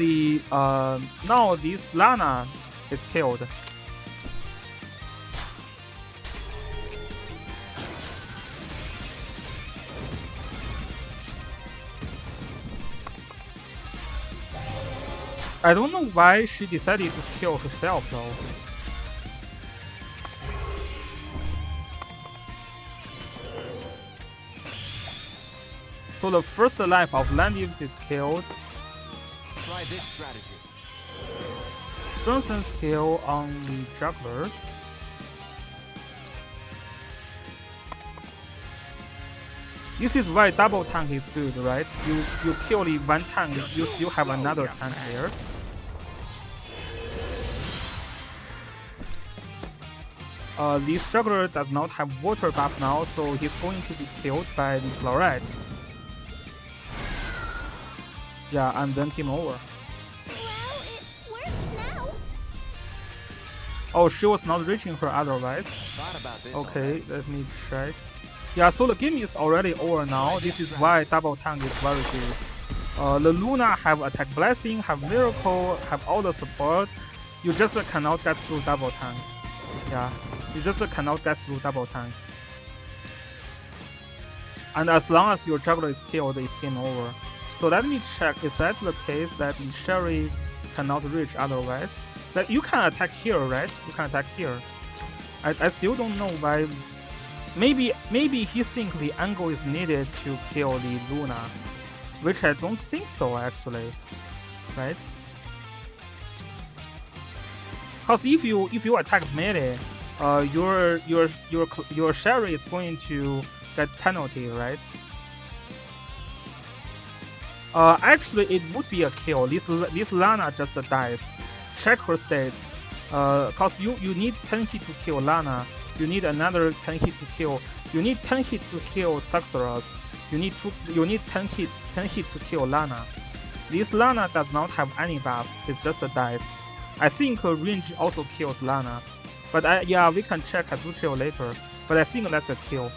this Lana is killed. I don't know why she decided to kill herself though. So the first life of Landius is killed. Try this strategy. Strengthen skill on the juggler. This is why double tank is good, right? You kill the one tank, you still have another tank there. This juggler does not have water buff now, so he's going to be killed by the Florette. Yeah, and then game over. Well, it works now. Oh, she was not reaching her otherwise. Thought about this. Okay, let me check. Yeah, so the game is already over now. This is why double tank is very good. The Luna have attack blessing, have miracle, have all the support. You just cannot get through double tank. Yeah, you just cannot get through double tank. And as long as your juggler is killed, it's game over. So let me check, is that the case that the Sherry cannot reach otherwise? That you can attack here, right? You can attack here. I still don't know why. Maybe he thinks the angle is needed to kill the Luna, which I don't think so actually, right? Because if you attack melee, your Sherry is going to get penalty, right? Actually, it would be a kill. This Lana just dies. Check her state. Cause you need 10 hit to kill Lana. You need another 10 hit to kill. You need 10 hit to kill Saxaros. You need 10 hit to kill Lana. This Lana does not have any buff. It's just a dice. I think her range also kills Lana. But yeah, we can check Kazuchio later. But I think that's a kill.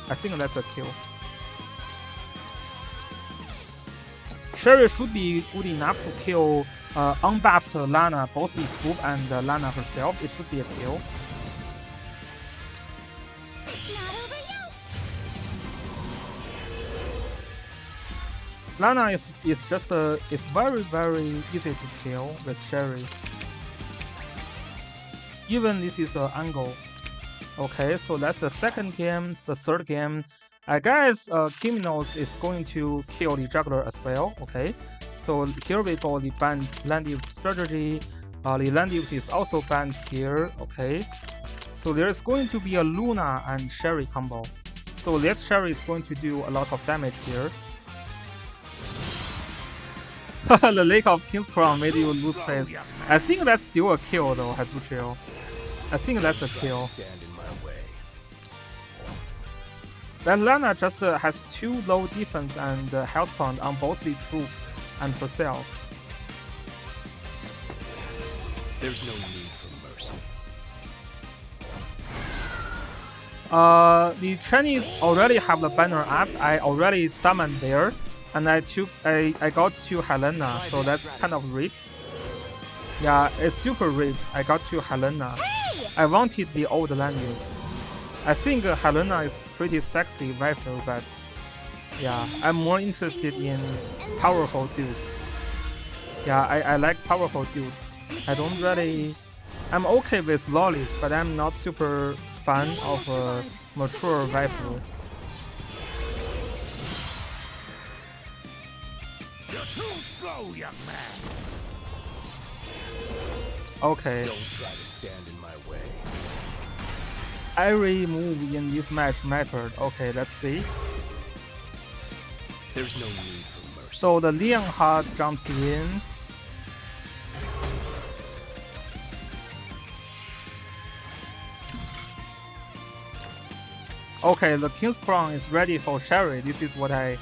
Sherry should be good enough to kill unbuffed Lana, both the troop and Lana herself. It should be a kill. It's not over yet. Lana is just is very easy to kill with Sherry. Even this is an angle. Okay, so that's the second game. The third game, I guess Kiminos is going to kill the juggler as well. Okay, so here we go, the banned Landius strategy. The Landius is also banned here. Okay, so there's going to be a Luna and Sherry combo. So that Sherry is going to do a lot of damage here. The Lake of King's Crown made you lose pace. I think that's still a kill though, Hazuchio. I think that's a kill. Then Lana just has 2 low defense and health point on both the troop and herself. There's no need for mercy. The Chinese already have the banner up. I already summoned there, and I got to Helena, so that's kind of rigged. Yeah, it's super rigged. I got to Helena. I wanted the old Landius. I think Helena is pretty sexy rifle, but yeah, I'm more interested in powerful dudes. Yeah, I like powerful dudes. I'm okay with lollies, but I'm not super fan of a mature rifle. You're too slow, young man. Okay. Don't try to stand in my way. Every move in this match mattered. Okay, let's see. There's no need for mercy. So the Leonhardt jumps in. Okay, the King's Crown is ready for Sherry. This is what I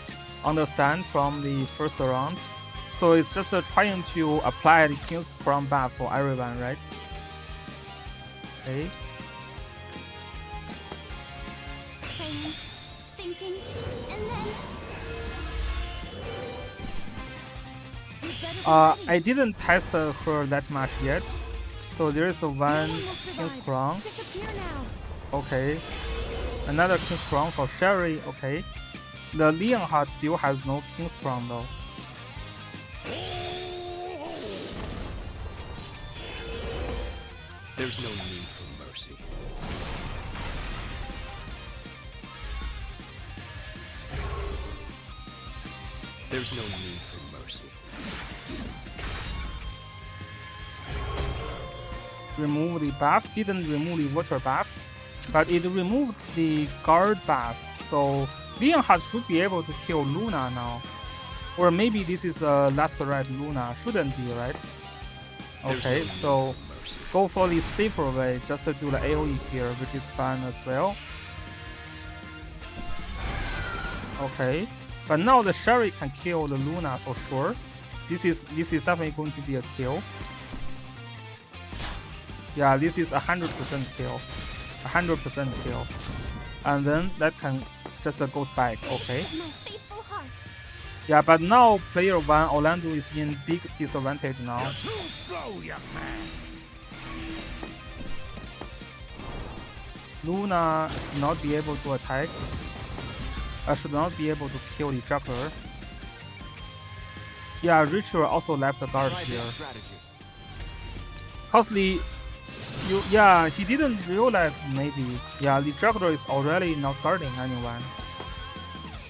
understand from the first round. So it's just trying to apply the King's Crown buff for everyone, right? Okay. Praying, thinking, and then... You better be ready. I didn't test her that much yet. So there is a No one one will King's survive. Crown. Disappear now. Okay. Another King's Crown for Sherry. Okay. The Leonhardt still has no King's Crown though. There's no need for mercy. There's no need for mercy. Remove the buff. Didn't remove the water buff, but it removed the guard buff. So Leonhardt should be able to kill Luna now. Or maybe this is a last ride Luna. Shouldn't be, right? There's Okay, no need so for mercy. go for the safer way, just to do the AoE here, which is fine as well. Okay, but now the Sherry can kill the Luna for sure. This is definitely going to be a kill. Yeah, this is 100% kill, 100% kill, and then that can just goes back. Okay. This is my faithful heart. Yeah, but now player 1 Orlando is in big disadvantage now. Too slow, young man. Luna should not be able to attack. Should not be able to kill the juggler. Yeah, Ritual also left the guard Try here. this strategy. Costly, yeah, he didn't realize maybe. Yeah, the juggler is already not guarding anyone.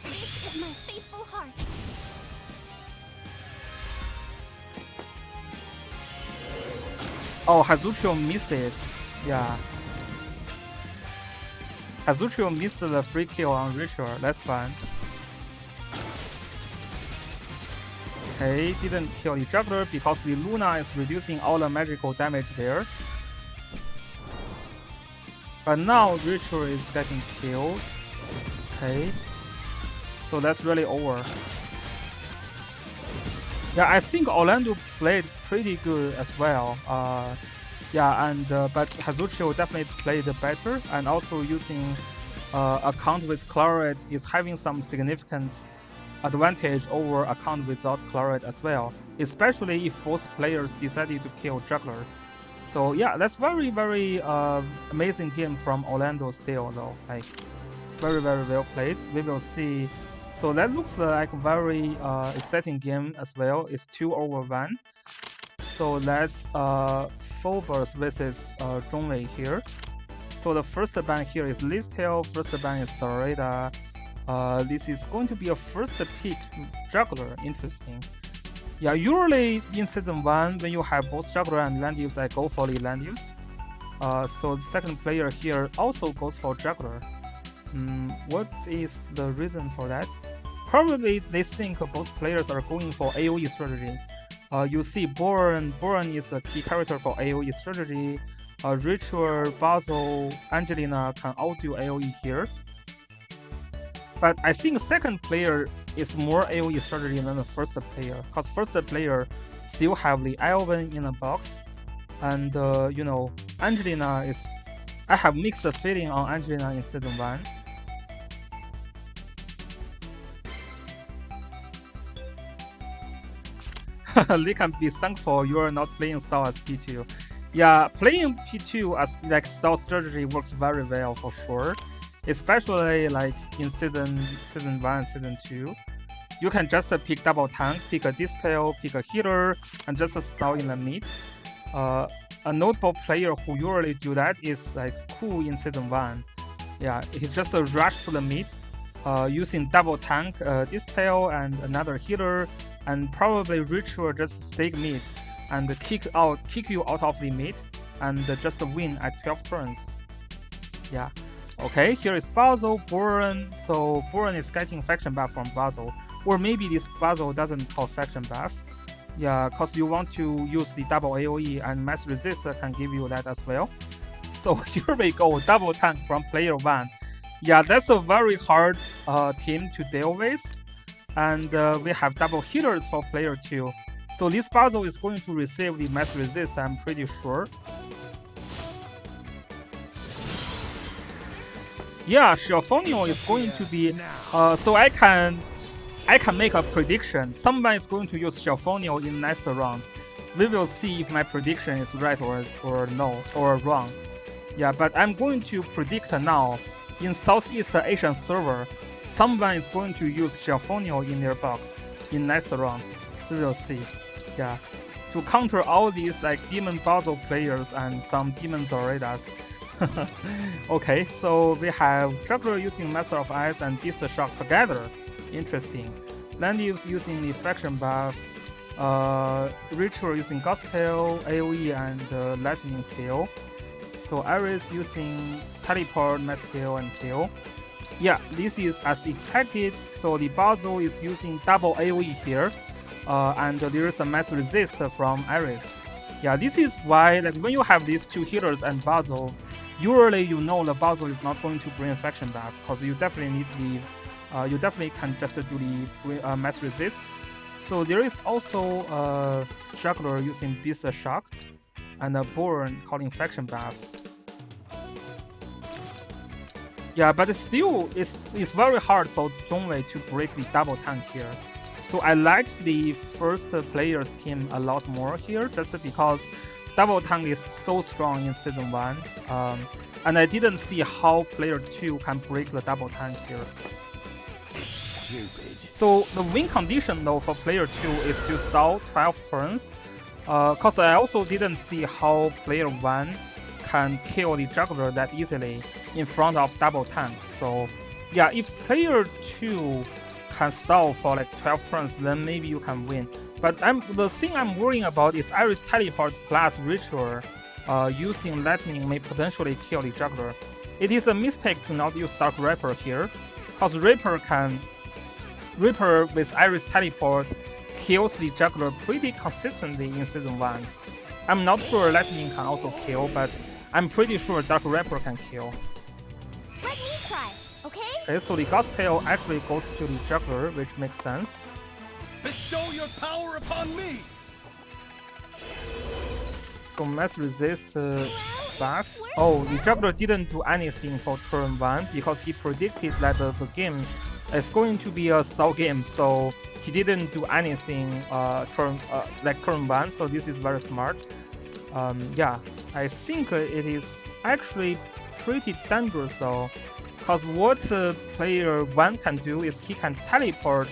This is my faithful heart. Oh, Hazuchio missed it. Yeah. Hazuchio missed the free kill on Ritual. That's fine. Okay, didn't kill the juggler because the Luna is reducing all the magical damage there. But now Ritual is getting killed. Okay. So that's really over. Yeah, I think Orlando played pretty good as well. Yeah, and but Hazuchio definitely played better, and also using account with Claret is having some significant advantage over account without Claret as well, especially if both players decided to kill Juggler. So yeah, that's very amazing game from Orlando still though, like very well played. We will see. So that looks like a very exciting game as well. It's 2-1. So that's Phobos versus Zhongwei here. So the first ban here is Listel, first ban is Zareda. This is going to be a first pick Juggler. Interesting. Yeah, usually in season 1, when you have both Juggler and Landius, I go for the Landius. So the second player here also goes for Juggler. What is the reason for that? Probably they think both players are going for AoE strategy. You see Boran is a key character for AoE strategy. Ritual, Basil, Angelina can all do AoE here. But I think second player is more AoE strategy than the first player, because first player still have the Elven in a box, and you know, Angelina is. I have mixed feeling on Angelina in season 1. They can be thankful you are not playing Star as P2. Yeah, playing P2 as like Star strategy works very well for sure. Especially like in season 1, season 2. You can just pick double tank, pick a dispel, pick a healer, and just stall in the mid. A notable player who usually do that is like Ku in season 1. Yeah, he's just a rush to the mid, using double tank, dispel, and another healer, and probably Ritual just stay mid and kick you out of the mid, and just win at 12 turns. Yeah. Okay, here is Basil, Boran. So Boran is getting faction buff from Basil, or maybe this Basil doesn't call faction buff. Yeah, cause you want to use the double AoE, and mass resistor can give you that as well. So here we go, double tank from player 1. Yeah, that's a very hard team to deal with, and we have double healers for player 2. So this Basil is going to receive the mass resist, I'm pretty sure. Yeah, Shelfonio is going to be. So I can make a prediction. Someone is going to use Shelfonio in next round. we will see if my prediction is right or no or wrong. Yeah, but I'm going to predict now. In Southeast Asian server, someone is going to use Xiaofonio in their box in next round. We will see. Yeah, to counter all these like Demon Basil players and some Demon Zoradas. Okay, so we have Juggler using Master of Ice and Beast Shock together. Interesting. Landius using the Fraction buff. Ritual using Gospel, AoE, and Lightning skill. So Iris using Teleport, Mass skill, and Kill. Yeah, this is as expected. So the Basil is using double AoE here, and there is a Mass resist from Iris. Yeah, this is why like when you have these two healers and Basil, usually you know the Basil is not going to bring Faction buff because you definitely need the, you definitely can just do the Mass resist. So there is also Juggler using Beast Shock and a Born calling Faction buff. Yeah, but still, it's very hard for Zhongwei to break the double tank here. So I liked the first player's team a lot more here, just because double tank is so strong in season 1. And I didn't see how player 2 can break the double tank here. Stupid. So the win condition though for player 2 is to stall 12 turns. Cause I also didn't see how player 1 can kill the juggler that easily in front of double tank. So yeah, if player 2 can stall for like 12 turns, then maybe you can win. But the thing I'm worrying about is Iris Teleport plus Ritual using Lightning may potentially kill the juggler. It is a mistake to not use Dark Reaper here, cause Reaper with Iris Teleport kills the juggler pretty consistently in season 1. I'm not sure Lightning can also kill, but I'm pretty sure Dark Reaper can kill. Let me try, okay? Okay, so the Gospel actually goes to the juggler, which makes sense. Bestow your power upon me! So Mass Resist buff. Oh, the juggler didn't do anything for turn 1 because he predicted that the game is going to be a stall game, so he didn't do anything turn 1, so this is very smart. Yeah, I think it is actually pretty dangerous though, because what player 1 can do is he can teleport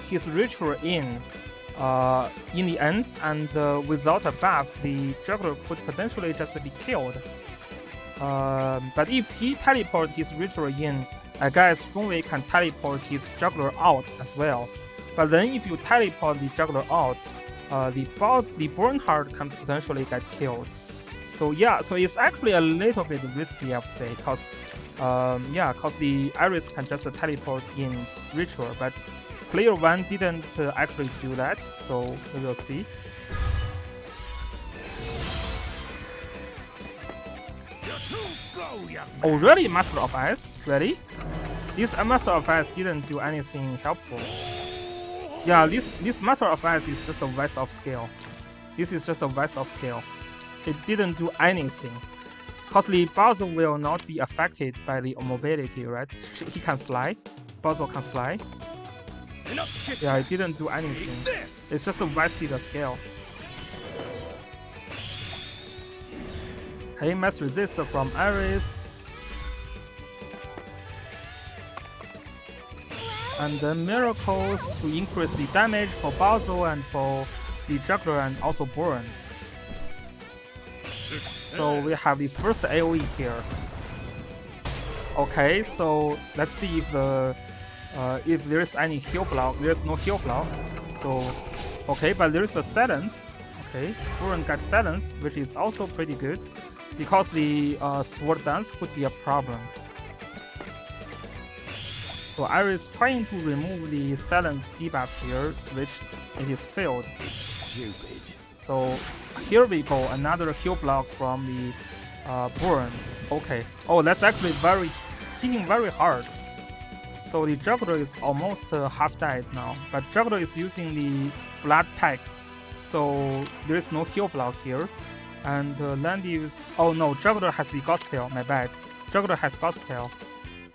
his ritual in the end, and without a buff, the juggler could potentially just be killed. But if he teleports his ritual in, I guess Zhongwei can teleport his juggler out as well. But then if you teleport the juggler out, the Bernhard can potentially get killed. So yeah, so it's actually a little bit risky, I would say, because yeah, because the Iris can just teleport in ritual, but player 1 didn't actually do that, so we will see. You're too slow, young man. Already Master of Ice, ready? This Master of Ice didn't do anything helpful. Yeah, this Master of Ice is just a waste of skill. This is just a waste of skill. It didn't do anything. Cause the Basil will not be affected by the mobility, right? He can fly. Basil can fly. Enough chit-chat. Yeah, it didn't do anything. Take this! It's just a wasted skill. Okay, Mass Resist from Iris. And then Miracles to increase the damage for Basil and for the Juggler and also Burn. So we have the first AoE here. Okay, so let's see if the if there is any heal block. There's no heal block. So okay, but there is a silence. Okay, Burn got silenced, which is also pretty good because the sword dance could be a problem. So Iris trying to remove the silence debuff here, which it is failed. Stupid. So here we go, another heal block from the Burn. Okay. Oh, that's actually hitting very hard. So the Juggler is almost half died now, but Juggler is using the Blood Pack, so there is no heal block here. And Landius, oh no, Juggler has the Gospel, my bad. Juggler has Gospel.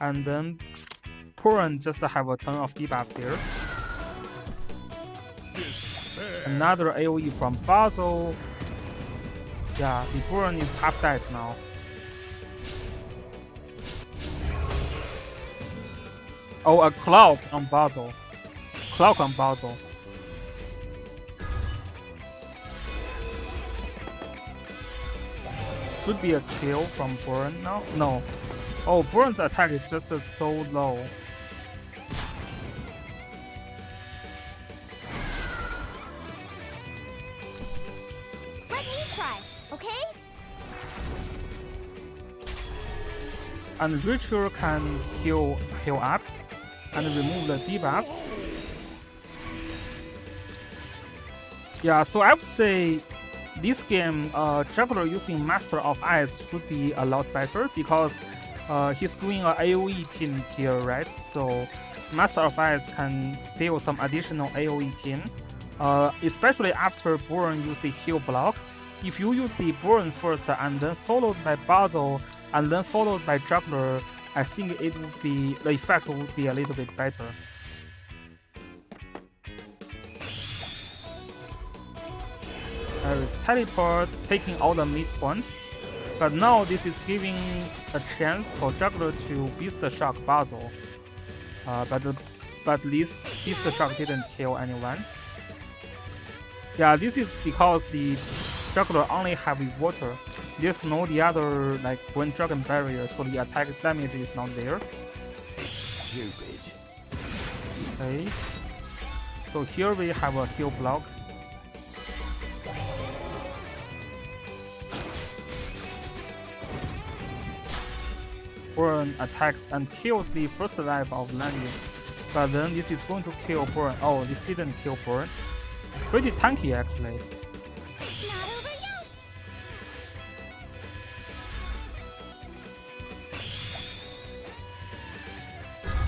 And then Burn just have a ton of debuff here. Despair. Another AoE from Basil. Yeah, the Burn is half dead now. Oh, a clock on Basil. Clock on Basil. Should be a kill from Burn now. No. Oh, Burn's attack is just so low. Let me try, okay? And Ritual can heal up and remove the debuffs. Yeah, so I would say this game, Juggler using Master of Ice should be a lot better because he's doing an AoE team here, right? So Master of Ice can deal some additional AoE team, especially after Burn use the heal block. If you use the Burn first and then followed by Basil and then followed by Juggler, I think it would be, the effect would be a little bit better. There is Teleport, taking all the mid points. But now this is giving a chance for Juggler to Beast Shock Basil. But this Beast Shock didn't kill anyone. Yeah, this is because the Juggler only have water. There's no the other like Wind Dragon barrier, so the attack damage is not there. Stupid. Okay. So here we have a heal block. Burn attacks and kills the first life of Lanius. But then this is going to kill Burn. Oh, this didn't kill Burn. Pretty tanky actually. It's not over yet.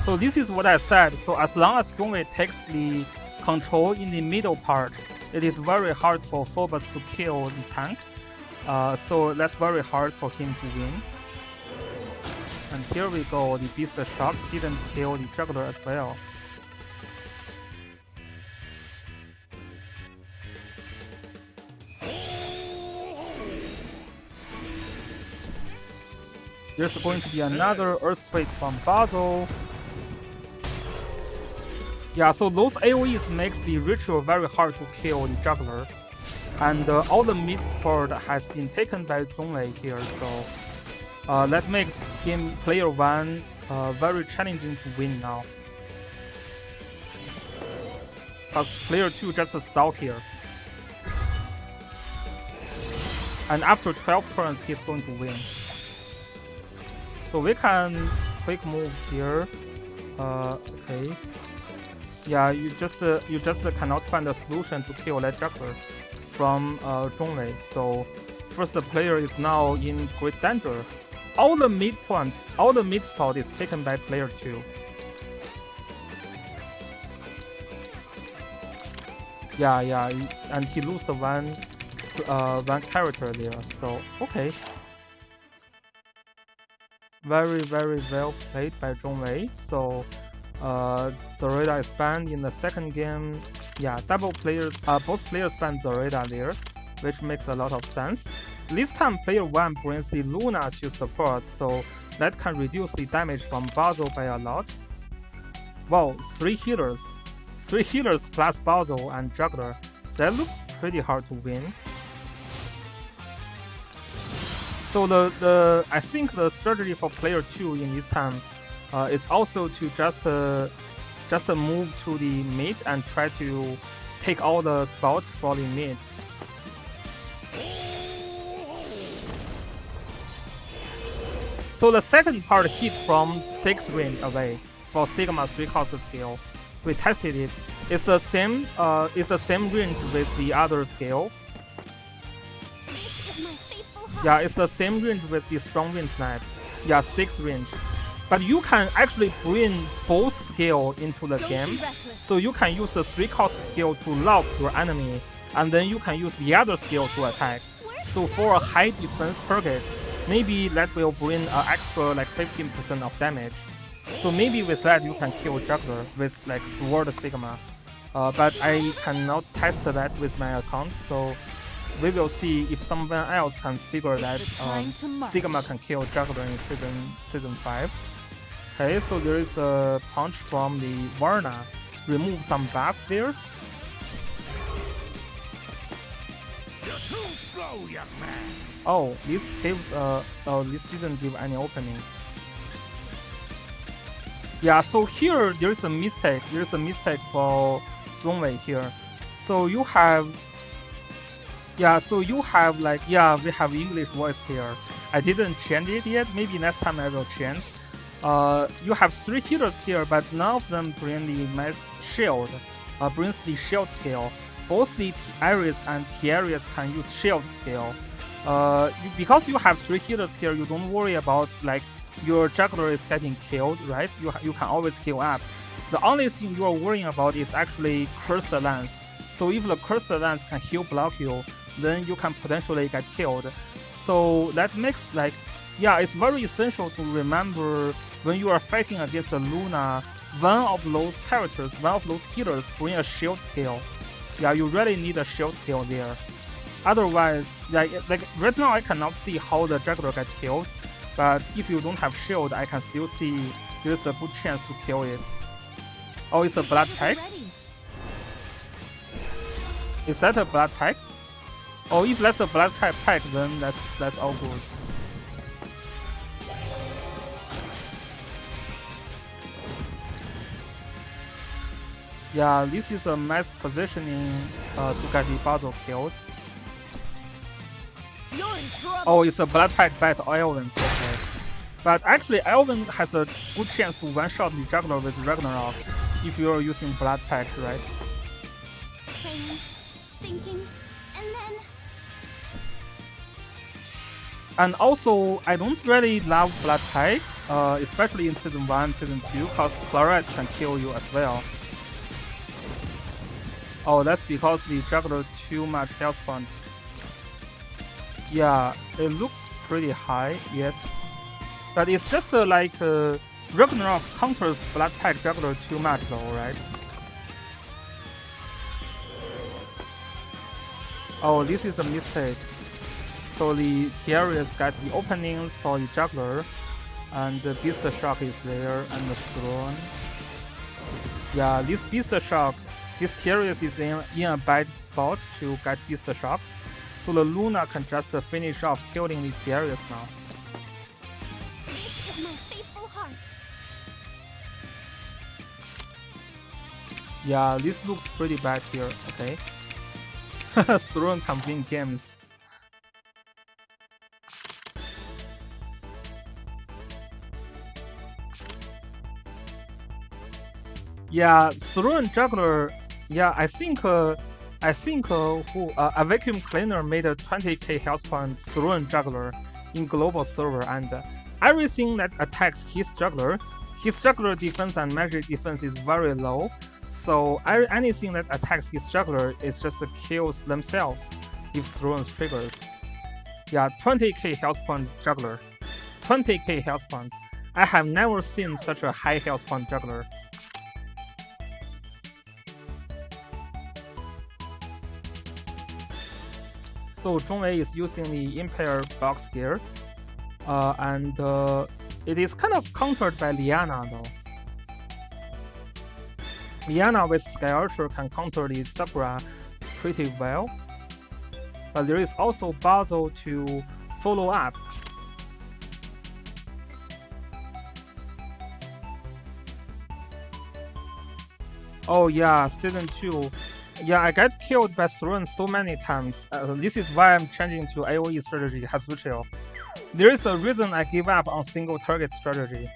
So this is what I said. So as long as Zhongwei takes the control in the middle part, it is very hard for Phobos to kill the tank. So that's very hard for him to win. And here we go, the Beast Shock didn't kill the Juggler as well. There's going to be another Earthquake from Basil. Yeah, so those AoEs makes the Ritual very hard to kill the Juggler. And all the mid support has been taken by Zhongwei here, so that makes him player 1 very challenging to win now. Because player 2 just stalled here. And after 12 turns he's going to win. So we can quick move here. Okay. Yeah, you just cannot find a solution to kill that Juggler from Zhongwei. So first player is now in great danger. All the mid points, all the mid spot is taken by player 2. Yeah, and he lost one character there. So okay. Very well played by Zhongwei. So Zoraida is banned in the second game. Yeah, double players, both players banned Zoraida there, which makes a lot of sense. This time player 1 brings the Luna to support, so that can reduce the damage from Basil by a lot. Wow, 3 healers plus Basil and Juggler. That looks pretty hard to win. So I think the strategy for player 2 in this time is also to just move to the mid and try to take all the spots for the mid. So the second part hit from 6 range away for Sigma 3-cost skill. We tested it. It's the same range with the other skill. This is my faithful heart. Yeah, it's the same range with the strong wind snipe. Yeah, 6 range. But you can actually bring both skill into the Don't game. be reckless. So you can use the 3-cost skill to lock your enemy, and then you can use the other skill to attack. So for a high defense target, maybe that will bring an extra like 15% of damage. So maybe with that you can kill Juggler with like Sword Sigma. but I cannot test that with my account, so we will see if someone else can figure that Sigma can kill Juggler in season 5. Okay, so there is a punch from the Varna, remove some buff there. You're too slow, young man. Oh, this gives this didn't give any opening. Yeah, so here there is a mistake. There is a mistake for Zhongwei here. So you have, yeah, so you have like, yeah, we have English voice here. I didn't change it yet. Maybe next time I will change. You have 3 healers here, but none of them bring the mass shield. Brings the shield skill. Both the Ares and T-Ares can use shield skill. Because you have 3 healers here, you don't worry about like your juggler is getting killed, right? You can always heal up. The only thing you are worrying about is actually Cursed Lance. So if the Cursed Lance can heal block you, then you can potentially get killed. So that makes like, yeah, it's very essential to remember when you are fighting against a Luna, one of those characters, one of those healers bring a shield skill. Yeah, you really need a shield skill there. Otherwise, like right now I cannot see how the juggler gets killed, but if you don't have shield, I can still see there's a good chance to kill it. Oh, it's a blood pack? Is that a blood pack? Oh, if that's a blood pack, then that's all good. Yeah, this is a mass positioning to get the Basil killed. Oh, it's a blood pack by Elvin, okay. But actually, Elvin has a good chance to one-shot the juggler with Ragnarok if you're using blood packs, right? Praying, thinking, and then. And also, I don't really love blood pack, especially in season 1, season 2, because Claret can kill you as well. Oh, that's because the juggler too much health point. Yeah, it looks pretty high, yes. But it's just like Ragnarok counters blood pack juggler too much though, right? Oh, this is a mistake. So the T-Ares got the openings for the juggler, and the Beast Shock is there, and the Throne. Yeah, this Beast Shock, this T-Ares is in a bad spot to get Beast Shock. So the Luna can just finish off killing the T-Ares now. This is my faithful heart. Yeah, this looks pretty bad here, okay. Throne can win games. Yeah, Throne Juggler, yeah, I think a vacuum cleaner made a 20k health point Throne Juggler in global server, and everything that attacks his juggler defense and magic defense is very low. So anything that attacks his juggler is just kills themselves if Throne triggers. Yeah, 20k health point juggler, 20k health point. I have never seen such a high health point juggler. So Zhongwei is using the Impair box here, and it is kind of countered by Liana though. Liana with Sky Archer can counter the Sakura pretty well, but there is also Basil to follow up. Oh yeah, season 2. Yeah, I got killed by Throne so many times. This is why I'm changing to AoE strategy, Hazuchio. There is a reason I give up on single target strategy.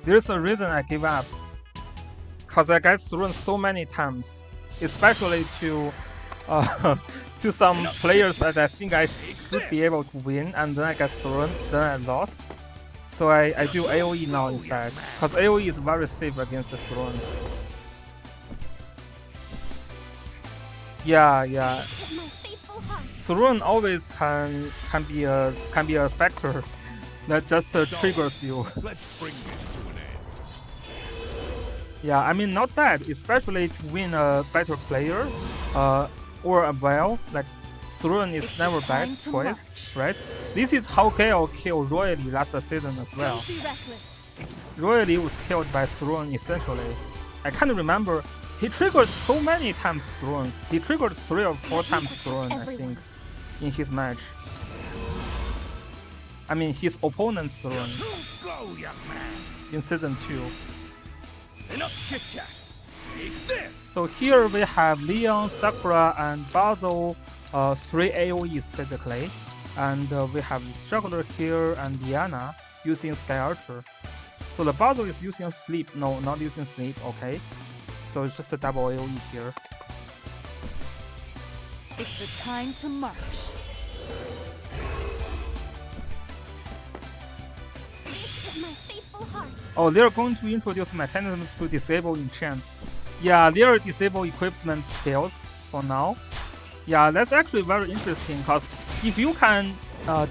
There's a reason I give up. Cause I got Throne so many times, especially to to some players that I think I should be able to win, and then I get Throne, then I lost. So I do AoE now instead, cause AoE is very safe against the Throne. Yeah. Throne always can be a factor that just triggers you. Let's bring this to an end. Yeah, I mean not bad, especially to win a better player, or a well, like Thrun is never bad choice, right? This is how Gale killed Royally last season as well. Don't be reckless. Royally was killed by Thrun essentially. I can't remember. He triggered so many times Thrun. He triggered 3 or 4 times Thrun, I think, in his match. I mean his opponent's Thrun Too slow, young man. in season 2. Enough chit chat. Take this. So here we have Leon, Sakura, and Basil, 3 AoEs basically, and we have this juggler here and Diana using Sky Archer. So the Basil is using sleep, no, not using sleep, okay. So it's just a double AoE here. It's the time to march. This is my faithful heart. Oh, they're going to introduce mechanisms to disable enchant. Yeah, they are disable equipment skills for now. Yeah, that's actually very interesting because if you can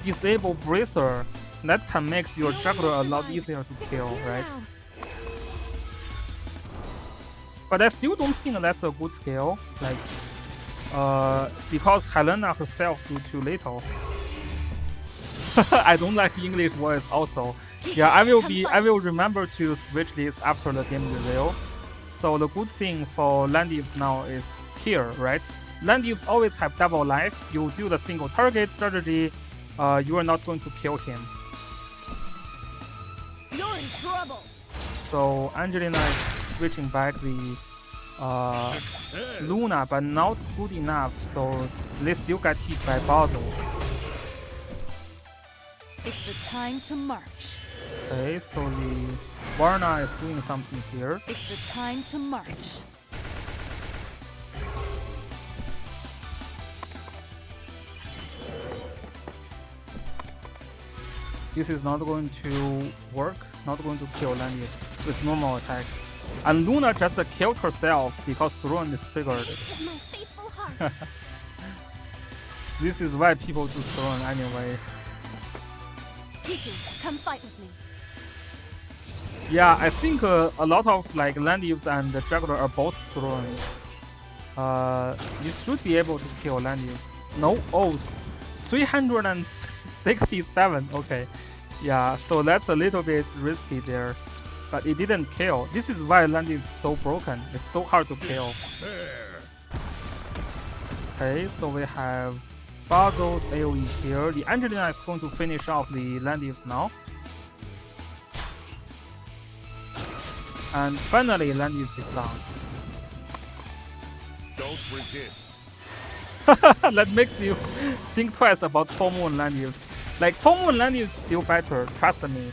disable Bracer, that can make your juggler a lot easier to kill, right? But I still don't think that's a good skill, like, because Helena herself do too little. I don't like English words also. Yeah, I will remember to switch this after the game reveal. So the good thing for Landius now is here, right? Landius always have double life. You do the single target strategy, you are not going to kill him. You're in trouble. So Angelina is switching back the Luna, but not good enough, so they still get hit by Basil. It's the time to march. Okay, so the Varna is doing something here. It's the time to march. This is not going to work, not going to kill Landius with normal attack. And Luna just killed herself because Thrun is triggered. This is my faithful heart. This is why people do Thrun anyway. Kiki, come fight with me. Yeah, I think a lot of like Landius and the Juggler are both Thrun. You should be able to kill Landius. No, oh, 367. Okay, yeah, so that's a little bit risky there, but it didn't kill. This is why Landius is so broken. It's so hard to kill. Okay, so we have Basil's AoE here. The Angelina is going to finish off the Landius now. And finally, Landius is down. Don't resist. That makes you think twice about Full Moon Landius. Like, Full Moon Landius is still better, trust me.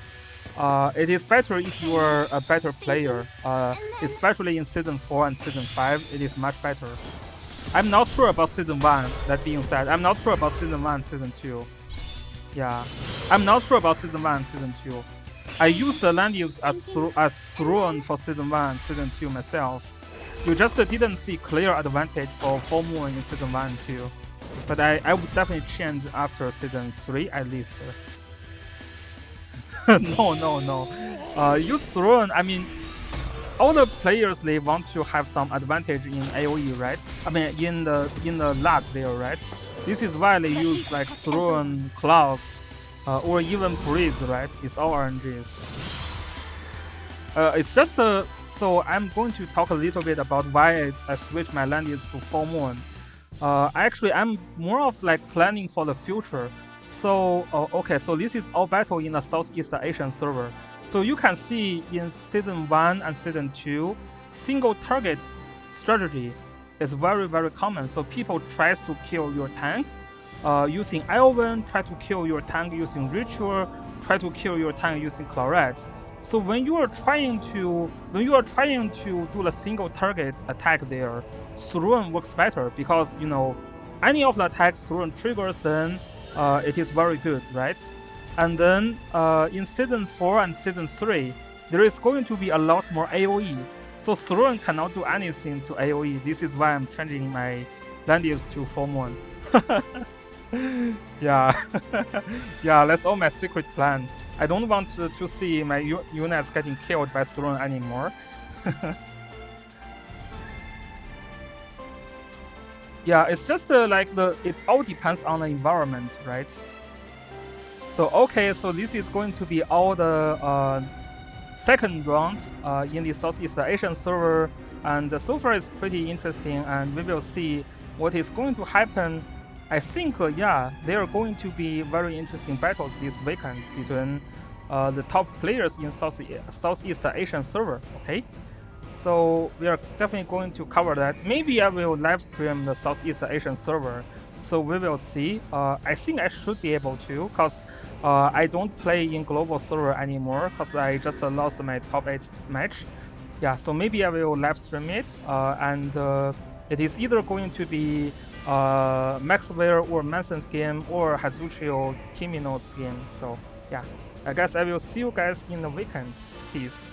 It is better if you are a better player. Especially in Season 4 and Season 5, it is much better. I'm not sure about Season 1, that being said. I'm not sure about Season 1 and Season 2. Yeah, I'm not sure about Season 1 and Season 2. I used the Landius as Thrun for Season 1 and Season 2 myself. You just didn't see clear advantage for Full Moon in Season 1 and 2. But I would definitely change after Season 3 at least. No. Use Thrun, I mean, all the players, they want to have some advantage in AoE, right? I mean, in the lag there, right? This is why they use like Thrun, Cloud, or even Breeze, right? It's all RNGs. It's just so I'm going to talk a little bit about why I switched my Landius to Full Moon. Actually, I'm more of like planning for the future. So, okay, so this is all battle in the Southeast Asian server. So you can see in Season 1 and Season 2, single target strategy is very, very common. So people tries to kill your tank using Iowen, try to kill your tank using Ritual, try to kill your tank using Claret. So when you are trying to do the single target attack there, Thrun works better because, you know, any of the attacks Thrun triggers, then it is very good, right? And then in Season 4 and Season 3, there is going to be a lot more AoE. So Thrun cannot do anything to AoE. This is why I'm changing my Landius to Full Moon. Yeah, yeah, that's all my secret plan. I don't want to see my units getting killed by Thrun anymore. Yeah, it's just like it all depends on the environment, right? So okay, so this is going to be all the second round in the Southeast Asian server, and so far it's pretty interesting, and we will see what is going to happen. I think yeah, there are going to be very interesting battles this weekend between the top players in Southeast Asian server. Okay. So we are definitely going to cover that. Maybe I will live stream the Southeast Asian server. So we will see. I think I should be able to, because I don't play in global server anymore, because I just lost my top 8 match. Yeah, so maybe I will live stream it. And it is either going to be Maxwell or Manson's game or Hazuchio Kimino's game. So yeah, I guess I will see you guys in the weekend. Peace.